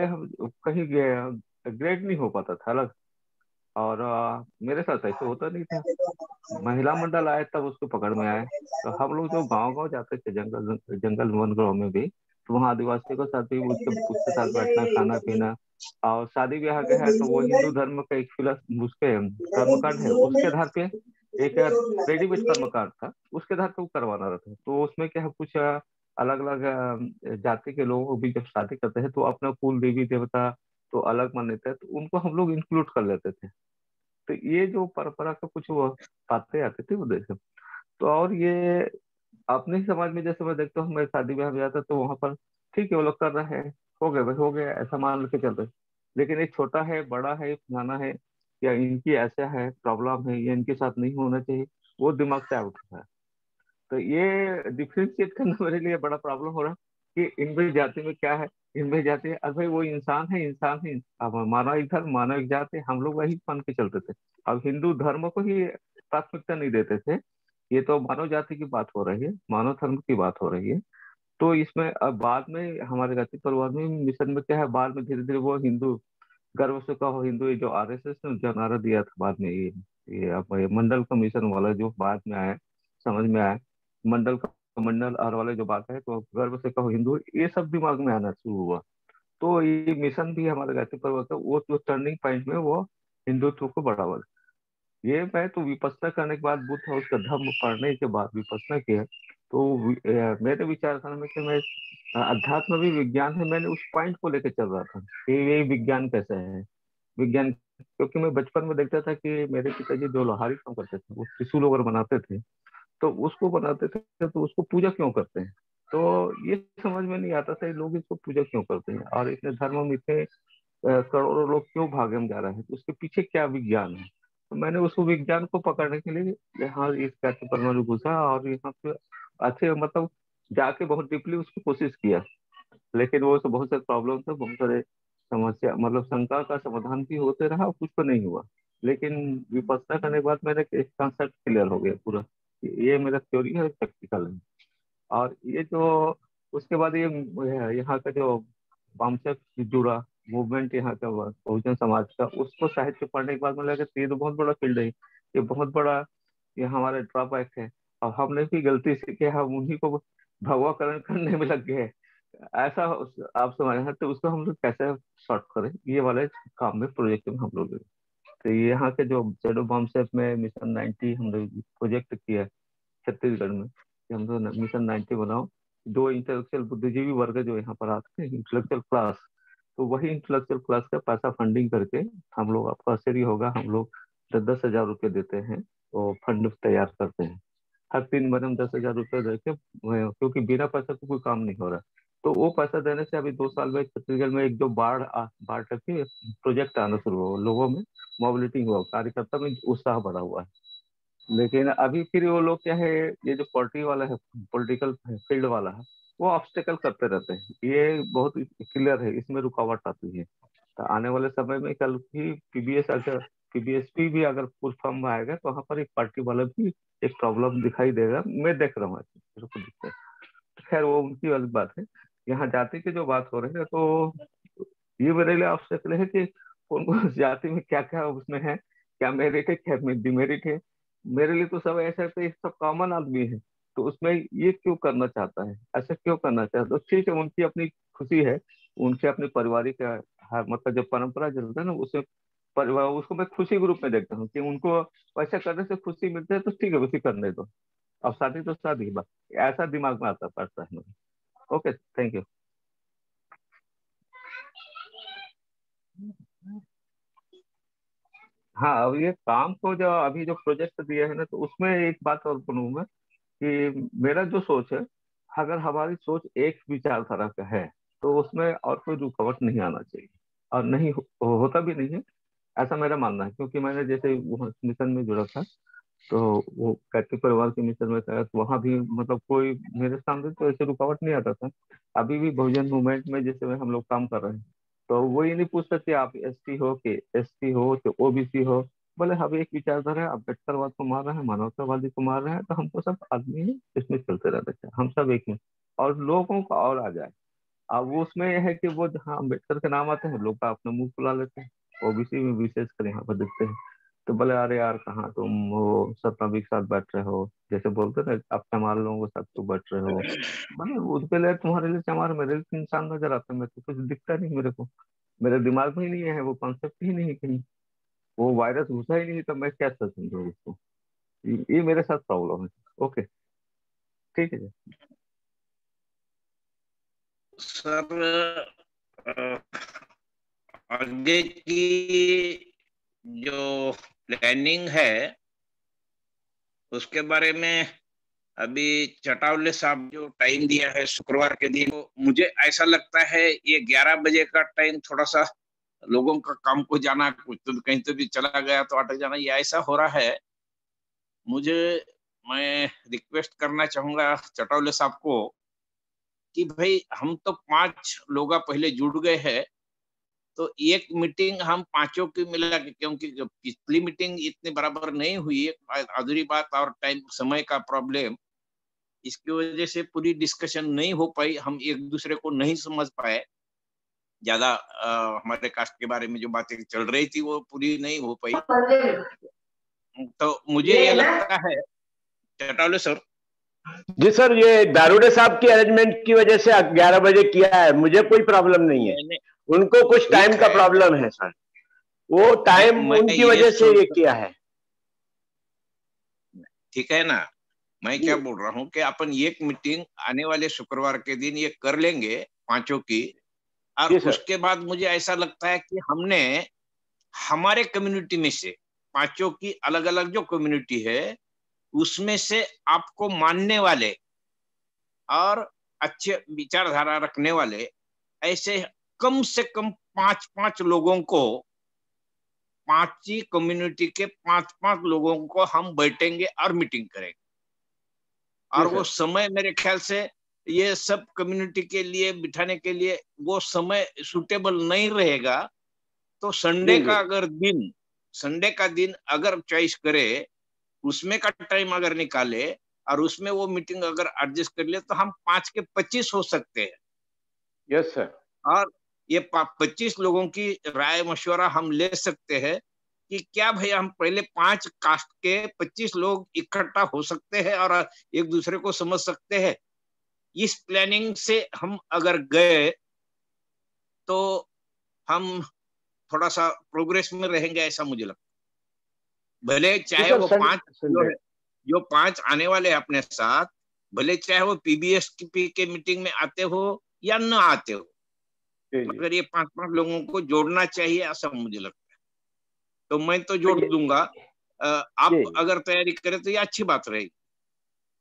कहीं ग्रेड नहीं हो पाता था अलग। और मेरे साथ ऐसे होता नहीं था। महिला मंडल आए तब उसको पकड़ में आए। तो हम लोग जो गांव गांव जाते थे, जंगल जंगल वन ग्राम में भी, तो वहाँ आदिवासियों के साथ भी उसके साथ बैठना, खाना पीना। और शादी ब्याह का है तो वो हिंदू धर्म का एक उसके कर्मकांड है, उसके आधार पे एक रेडीमेड कर्मकांड था, उसके आधार पे वो करवाना रहता है। तो उसमें क्या है, कुछ अलग अलग जाति के लोगों को भी जब शादी करते हैं तो अपना कुल देवी देवता तो अलग मान्यता है, तो उनको हम लोग इंक्लूड कर लेते थे। तो ये जो परंपरा का कुछ वो बातें आती थी वो देखे। तो और ये अपने ही समाज में जैसे मैं देखता हूँ, मैं शादी ब्याह में जाता तो वहां पर ठीक है वो लोग कर रहे हैं, हो गए भाई हो गया, ऐसा मान के चल रहे। लेकिन एक छोटा है, बड़ा है, फलाना है, या इनकी ऐसा है प्रॉब्लम है, ये इनके साथ नहीं होना चाहिए, वो दिमाग से आउट होता है। तो ये डिफ्रेंशिएट करना मेरे लिए बड़ा प्रॉब्लम हो रहा है कि इनमें जाति में क्या है, इनमें जाति है, अरे भाई वो इंसान है, इंसान है। अब मानव एक धर्म, मानव एक जाति, हम लोग वही मान के चलते थे। अब हिंदू धर्म को ही प्राथमिकता नहीं देते थे। ये तो मानव जाति की बात हो रही है, मानव धर्म की बात हो रही है। तो इसमें अब बाद में हमारे जाति परिवार में मिशन में क्या है, बाद में धीरे धीरे वो हिंदू गर्व से कहो हिंदू, ये जो आरएसएस ने जो नारा दिया था बाद में, ये अब ये मंडल कमीशन वाला जो बाद में आया, समझ में आया, मंडल का मंडल और वाले जो बात है, तो गर्व से कहो हिंदू, ये सब दिमाग में आना शुरू हुआ। तो ये मिशन भी हमारे गायत्री पर्वत का वो जो टर्निंग पॉइंट में वो हिंदुत्व को बढ़ावा। ये मैं तो विपස්සना करने के बाद, बुद्ध और उसका धर्म पढ़ने के बाद विपස්සना किया, तो मेरे विचारधारा में कि मैं अध्यात्म भी विज्ञान है, मैंने उस पॉइंट को लेकर चल रहा था कि ये विज्ञान कैसे है, विज्ञान। क्योंकि मैं बचपन में देखता था कि मेरे पिताजी जो लोहारी काम करते थे, वो त्रिशूल वगैरह बनाते थे, तो उसको बनाते थे तो उसको पूजा क्यों करते हैं, तो ये समझ में नहीं आता था लोग इसको पूजा क्यों करते हैं और इतने धर्म में इतने करोड़ों लोग क्यों भागे में जा रहे हैं, तो उसके पीछे क्या विज्ञान है। तो मैंने उस विज्ञान को पकड़ने के लिए यहाँ इस कैसे परमाणु घुसा और यहाँ पे अच्छे मतलब जाके बहुत डीपली उसकी कोशिश किया, लेकिन वो तो बहुत सारे प्रॉब्लम थे, बहुत सारे समस्या मतलब शंका का समाधान भी होते रहा, कुछ तो नहीं हुआ। लेकिन विपස්සना करने के बाद मेरा एक कॉन्सेप्ट क्लियर हो गया पूरा, ये मेरा थ्योरी है, प्रैक्टिकल है। और ये जो उसके बाद ये यहाँ का जो वामचक जुड़ा मूवमेंट यहाँ का बहुजन समाज का, उसको साहित्य पढ़ने के बाद मुझे लगा कि ये तो बहुत बड़ा फील्ड है, ये बहुत बड़ा ये हमारा ड्रॉबैक है और हमने भी गलती से कि हम उन्हीं को भगवाकरण करने में लग गए, ऐसा आप समझ हैं। तो उसको हम लोग कैसे सॉर्ट करें, ये वाले काम में प्रोजेक्ट में हम लोग, तो यहाँ के जो जेडो बॉम्ब सेफ में मिशन 90 हम लोग प्रोजेक्ट किया छत्तीसगढ़ में कि हम लोग मिशन 90 बनाओ, 2 इंटेलेक्चुअल बुद्धिजीवी वर्ग जो यहाँ पर आते हैं इंटेलेक्चुअल क्लास, तो वही इंटेलेक्चुअल क्लास का पैसा फंडिंग करके हम लोग, आपका आश्चर्य होगा, हम लोग 10,000 रुपये देते हैं तो फंड तैयार करते हैं। हर 3 महीने में 10,000 रुपये देके, क्योंकि बिना पैसा तो कोई काम नहीं हो रहा। तो वो पैसा देने से अभी 2 साल में छत्तीसगढ़ में एक जो बाढ़ करके प्रोजेक्ट आना शुरू हुआ, लोगों में मोबिलिटी हुआ, कार्यकर्ता में उत्साह बढ़ा हुआ है। लेकिन अभी फिर वो लोग क्या है, ये जो पार्टी वाला है, पॉलिटिकल फील्ड वाला है, वो ऑब्स्टेकल करते रहते हैं, ये बहुत क्लियर है, इसमें रुकावट आती है। तो आने वाले समय में कल भी पीबीएसपी भी अगर फुल फॉर्म में आएगा तो वहाँ पर एक पार्टी वाला भी एक प्रॉब्लम दिखाई देगा, मैं देख रहा हूँ मेरे को दिखता है। खैर वो उनकी अलग बात है। यहाँ जाति की जो बात हो रही है तो ये मेरे लिए ऑब्स्टेकल है कि उनको जाति में क्या क्या उसमें है, क्या मेरिट है क्या डिमेरिट है। मेरे लिए तो सब ऐसा है, सब कॉमन आदमी है, तो उसमें ये क्यों करना चाहता है, ऐसा क्यों करना चाहता है। तो ठीक है, उनकी अपनी खुशी है, उनके अपने पारिवारिक मतलब जो परंपरा चलता है ना, उसमें परिवार उसको मैं खुशी के रूप में देखता हूँ कि उनको वैसा करने से खुशी मिलती है तो ठीक है, उसी करने दो। अब शादी तो शादी, बस ऐसा दिमाग में आता पड़ता है मुझे। Okay, thank you. हाँ, अब ये काम को जो अभी जो प्रोजेक्ट दिया है ना, तो उसमें एक बात और बोलूंगा कि मेरा जो सोच है, अगर हमारी सोच एक विचारधारा का है तो उसमें और कोई रुकावट नहीं आना चाहिए, और नहीं होता भी नहीं है, ऐसा मेरा मानना है। क्योंकि मैंने जैसे मिशन में जुड़ा था, तो वो कैथलिक परिवार के मिशन में था, तो वहां भी मतलब कोई मेरे सामने तो ऐसे रुकावट नहीं आता था। अभी भी बहुजन मूवमेंट में जैसे में हम लोग काम कर रहे हैं, तो वो ये नहीं पूछ सकते आप एसटी हो कि एसटी हो कि ओबीसी हो, बोले हम एक विचारधारा है, अम्बेडकरवाद को मार रहे हैं, मानवतावादी को मार रहे हैं, तो हमको सब आदमी है, इसमें चलते रहते हैं, हम सब एक में, और लोगों का और आ जाए। अब वो उसमें यह है कि वो जहाँ अम्बेडकर के नाम आते हैं लोग अपना मुंह फुला लेते हैं, ओबीसी में विशेषकर यहाँ पर दिखते हैं। तो बोले अरे यार कहाँ तुम वो सत्तावी के साथ बैठ रहे हो, जैसे बोलते ना आप चमार लोगों के साथ क्यों बैठ रहे हो। मैंने उसके लिए तुम्हारे लिए चमार, मेरे लिए इंसान नजर आता है, मेरे को कुछ दिखता नहीं, मेरे को मेरे दिमाग में ही नहीं है, वो कॉन्सेप्ट ही नहीं है कहीं, वो वायरस घुसा ही नहीं, तो मैं क्या समझूंगा उसको। ये मेरे साथ प्रॉब्लम है। ओके, ठीक है जी। सर आगे की जो प्लानिंग है उसके बारे में अभी चटावले साहब जो टाइम दिया है शुक्रवार के दिन, तो मुझे ऐसा लगता है ये 11 बजे का टाइम थोड़ा सा लोगों का काम को जाना, कुछ तो कहीं तो भी चला गया तो अटक जाना, ये ऐसा हो रहा है। मैं रिक्वेस्ट करना चाहूंगा चटावले साहब को कि भाई हम तो 5 लोग पहले जुड़ गए हैं, तो एक मीटिंग हम पांचों की मिला के, क्योंकि पिछली मीटिंग इतनी बराबर नहीं हुई, अधूरी बात और टाइम समय का प्रॉब्लम, इसकी वजह से पूरी डिस्कशन नहीं हो पाई, हम एक दूसरे को नहीं समझ पाए ज्यादा। हमारे कास्ट के बारे में जो बातें चल रही थी वो पूरी नहीं हो पाई। तो मुझे ये लगता है चटावले सर। जी सर, ये दारूडे साहब की अरेंजमेंट की वजह से 11 बजे किया है, मुझे कोई प्रॉब्लम नहीं है, उनको कुछ टाइम का प्रॉब्लम है सर, वो टाइम उनकी वजह से ये किया है। ठीक है ना, मैं क्या बोल रहा हूँ कि अपन एक मीटिंग आने वाले शुक्रवार के दिन ये कर लेंगे पांचों की, और उसके बाद मुझे ऐसा लगता है कि हमने हमारे कम्युनिटी में से पांचों की अलग अलग जो कम्युनिटी है उसमें से आपको मानने वाले और अच्छे विचारधारा रखने वाले ऐसे कम से कम 5-5 लोगों को, 5 ही कम्युनिटी के 5-5 लोगों को हम बैठेंगे और मीटिंग करेंगे। और वो समय मेरे ख्याल से ये सब कम्युनिटी के लिए बिठाने के लिए वो समय सुटेबल नहीं रहेगा। तो संडे का दिन अगर चॉइस करे, उसमें का टाइम अगर निकाले और उसमें वो मीटिंग अगर एडजस्ट कर ले तो हम 5 के 25 हो सकते हैं। Yes sir. और ये 25 लोगों की राय मशवरा हम ले सकते हैं कि क्या भाई हम पहले 5 कास्ट के 25 लोग इकट्ठा हो सकते हैं और एक दूसरे को समझ सकते हैं। इस प्लानिंग से हम अगर गए तो हम थोड़ा सा प्रोग्रेस में रहेंगे, ऐसा मुझे लगता है। भले चाहे वो 5 जो 5 आने वाले हैं अपने साथ, भले चाहे वो पीबीएस के मीटिंग में आते हो या न आते हो, मगर ये 5-5 लोगों को जोड़ना चाहिए, ऐसा मुझे लगता है। तो मैं तो जोड़ दूंगा, आप अगर तैयारी करें तो ये अच्छी बात रहेगी।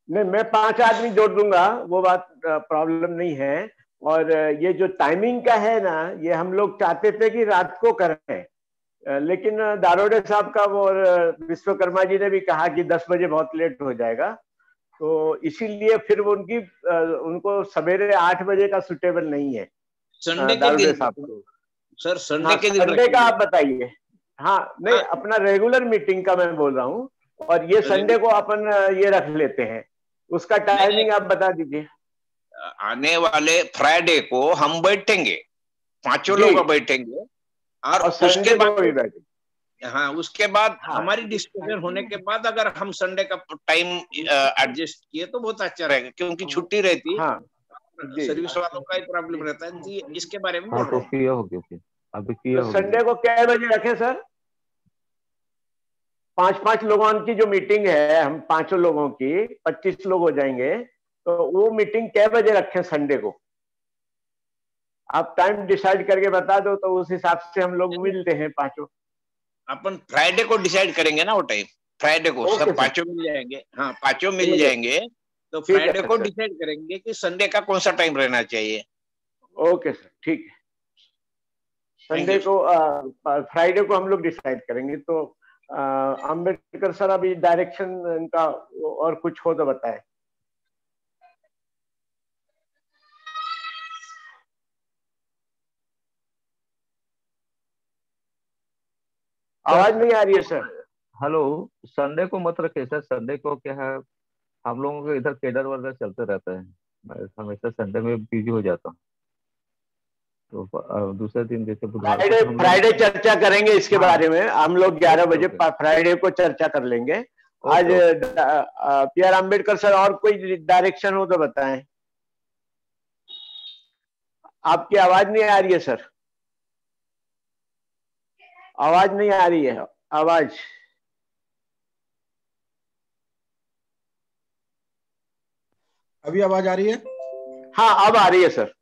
नहीं, मैं 5 आदमी जोड़ दूंगा, वो बात प्रॉब्लम नहीं है। और ये जो टाइमिंग का है ना, ये हम लोग चाहते थे कि रात को करें, लेकिन दारोडे साहब का वो विश्वकर्मा जी ने भी कहा कि 10 बजे बहुत लेट हो जाएगा, तो इसीलिए फिर उनको सवेरे 8 बजे का सुटेबल नहीं है। संडे के दिन सर, संडे के दिन, संडे का आप बताइए। हाँ, नहीं, अपना रेगुलर मीटिंग का मैं बोल रहा हूँ, और ये संडे को अपन ये रख लेते हैं, उसका टाइमिंग आप बता दीजिए। आने वाले फ्राइडे को हम बैठेंगे, 5 लोग बैठेंगे, और उसके बाद हाँ, उसके बाद हमारी डिस्कशन होने के बाद अगर हम संडे का टाइम एडजस्ट किए तो बहुत अच्छा रहेगा, क्योंकि छुट्टी रहती है, सर्विस वालों का ही प्रॉब्लम रहता है। इसके बारे में बोल रहे हैं। संडे को क्या बजे रखें सर? 5-5 लोगों की जो मीटिंग है, हम 5 लोगों की 25 लोग हो जाएंगे, तो वो मीटिंग क्या बजे रखें संडे को? आप टाइम डिसाइड करके बता दो, तो उस हिसाब से हम लोग मिलते हैं 5। अपन फ्राइडे को डिसाइड करेंगे ना वो टाइम, फ्राइडे को सब 5 मिल जाएंगे। हाँ, 5 मिल जाएंगे, तो फ्राइडे को डिसाइड करेंगे कि संडे का कौन सा टाइम रहना चाहिए। ओके सर, ठीक है। संडे को, फ्राइडे को हम लोग डिसाइड करेंगे। तो अम्बेडकर सर, अभी डायरेक्शन इनका और कुछ हो तो बताएं। आवाज नहीं आ रही है सर। हेलो, संडे को मत रखे सर। संडे को क्या है, हम लोगों के इधर केडर वर्डर चलते रहता है, मैं हमेशा संडे में बिजी हो जाता हूँ। तो दूसरे दिन जैसे फ्राइडे चर्चा करेंगे इसके बारे में। हम लोग 11 बजे फ्राइडे को चर्चा कर लेंगे। आज पी.आर. अम्बेडकर सर, और कोई डायरेक्शन हो तो बताएं। आपकी आवाज नहीं आ रही है सर, आवाज नहीं आ रही है, आवाज। अभी आवाज आ रही है? हाँ, अब आ रही है सर,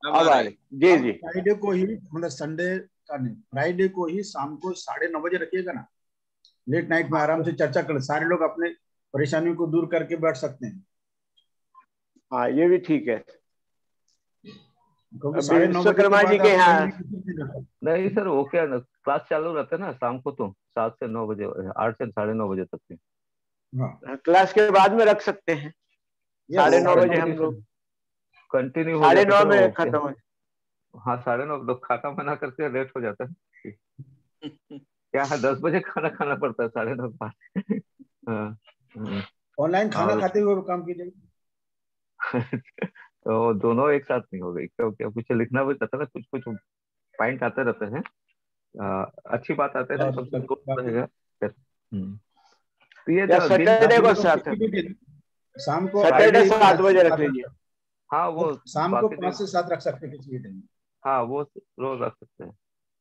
अब आ रही। जी जी। फ्राइडे को ही, मतलब संडे का नहीं, फ्राइडे को ही शाम को 9:30 बजे रखिएगा ना। लेट नाइट में आराम से चर्चा कर, सारे लोग अपने परेशानियों को दूर करके बैठ सकते हैं। हाँ, ये भी ठीक है। विश्वकर्मा जी के यहाँ नहीं सर, वो क्या ना, क्लास चालू रहता है ना शाम को, तो 7 से 9 बजे, 8 से 9:30 बजे तक की। क्लास के बाद में रख सकते हैं। 9:30 बजे हम लोग कंटिन्यू हो 9:30 में खत्म हो। हाँ, 9:30 लोग खाता बना करके लेट हो जाता है। क्या है, 10 बजे खाना खाना पड़ता है, 9:30 बाद। ऑनलाइन खाना खाते हुए काम कीजिएगा। तो दोनों एक साथ नहीं हो गई, क्योंकि कुछ लिखना भी रहता है, कुछ कुछ पॉइंट आते रहते हैं, अच्छी बात आते हैं, सबसे रहेगा। सैटरडे को शाम को सैटरडे 7 बजे रख लीजिए। हाँ, वो शाम को 5 से 7 रख सकते हैं किसी भी दिन। हाँ, वो रोज रख सकते हैं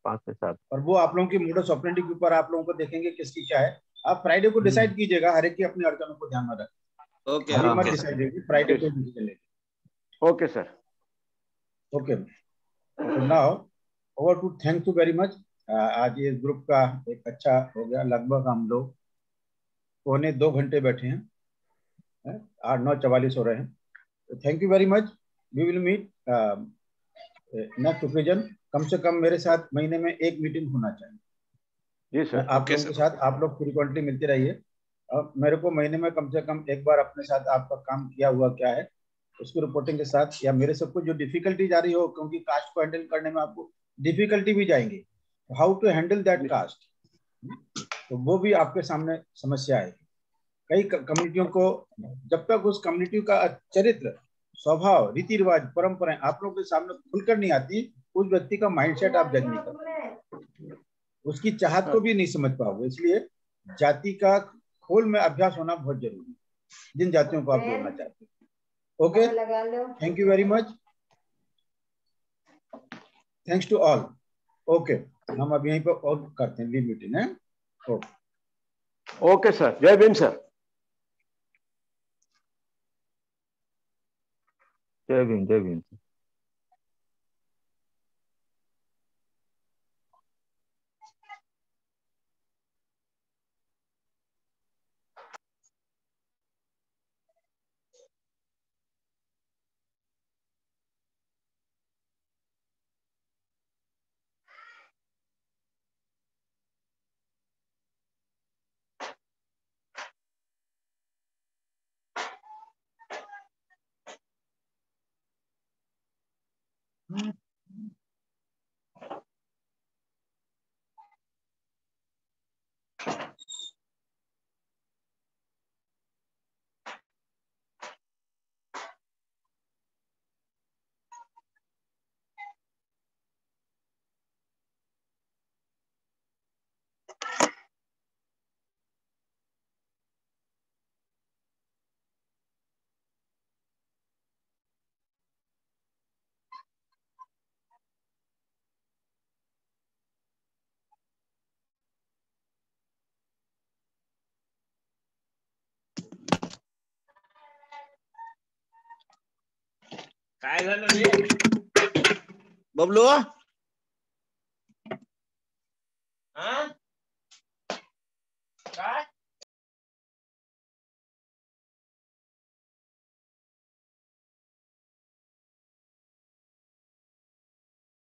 5 से 7। और वो आप लोगों की मोडस ऑपरेंडी के ऊपर आप लोगों को देखेंगे किसकी क्या है। आप फ्राइडे को डिसाइड कीजिएगा, हर एक की अपनी अड़चनों को ध्यान में रखें। ओके, मत डिसाइड फ्राइडे को भी चलेगी। Okay sir, okay. Now over to, thank you very much. आज ये ग्रुप का एक अच्छा हो गया। लगभग हम लोग 2.25 घंटे बैठे हैं, 8-9 44 हो रहे हैं। Thank you very much, we will meet next occasion. कम से कम मेरे साथ महीने में एक मीटिंग होना चाहिए। जी सर। आप लोगों के साथ आप लोग फ्रीक्वेंटली मिलते रहिए। मेरे को महीने में कम से कम एक बार अपने साथ आपका काम किया हुआ क्या है उसकी रिपोर्टिंग के साथ, या मेरे सबको जो डिफिकल्टी आ रही हो, क्योंकि कास्ट को हैंडल करने में आपको डिफिकल्टी भी जाएंगे, how to handle that caste, तो वो भी आपके सामने समस्या है। कई कम्युनिटियों को जब तक उस कम्युनिटी का चरित्र, स्वभाव, रीति रिवाज, परंपराएं आप लोगों के सामने खुलकर नहीं आती, उस व्यक्ति का माइंडसेट आप जज नहीं करते, उसकी चाहत को भी नहीं समझ पाओगे। इसलिए जाति का खोल में अभ्यास होना बहुत जरूरी है, जिन जातियों को आप जोड़ना चाहते हैं। Okay, thank you very much, thanks to all. Okay, हम अब यहीं पर और करते हैं लीव मीटिंग है। Okay sir, Jai Bhim sir. Jai Bhim, जय भीम। काय झालं रे बबलू?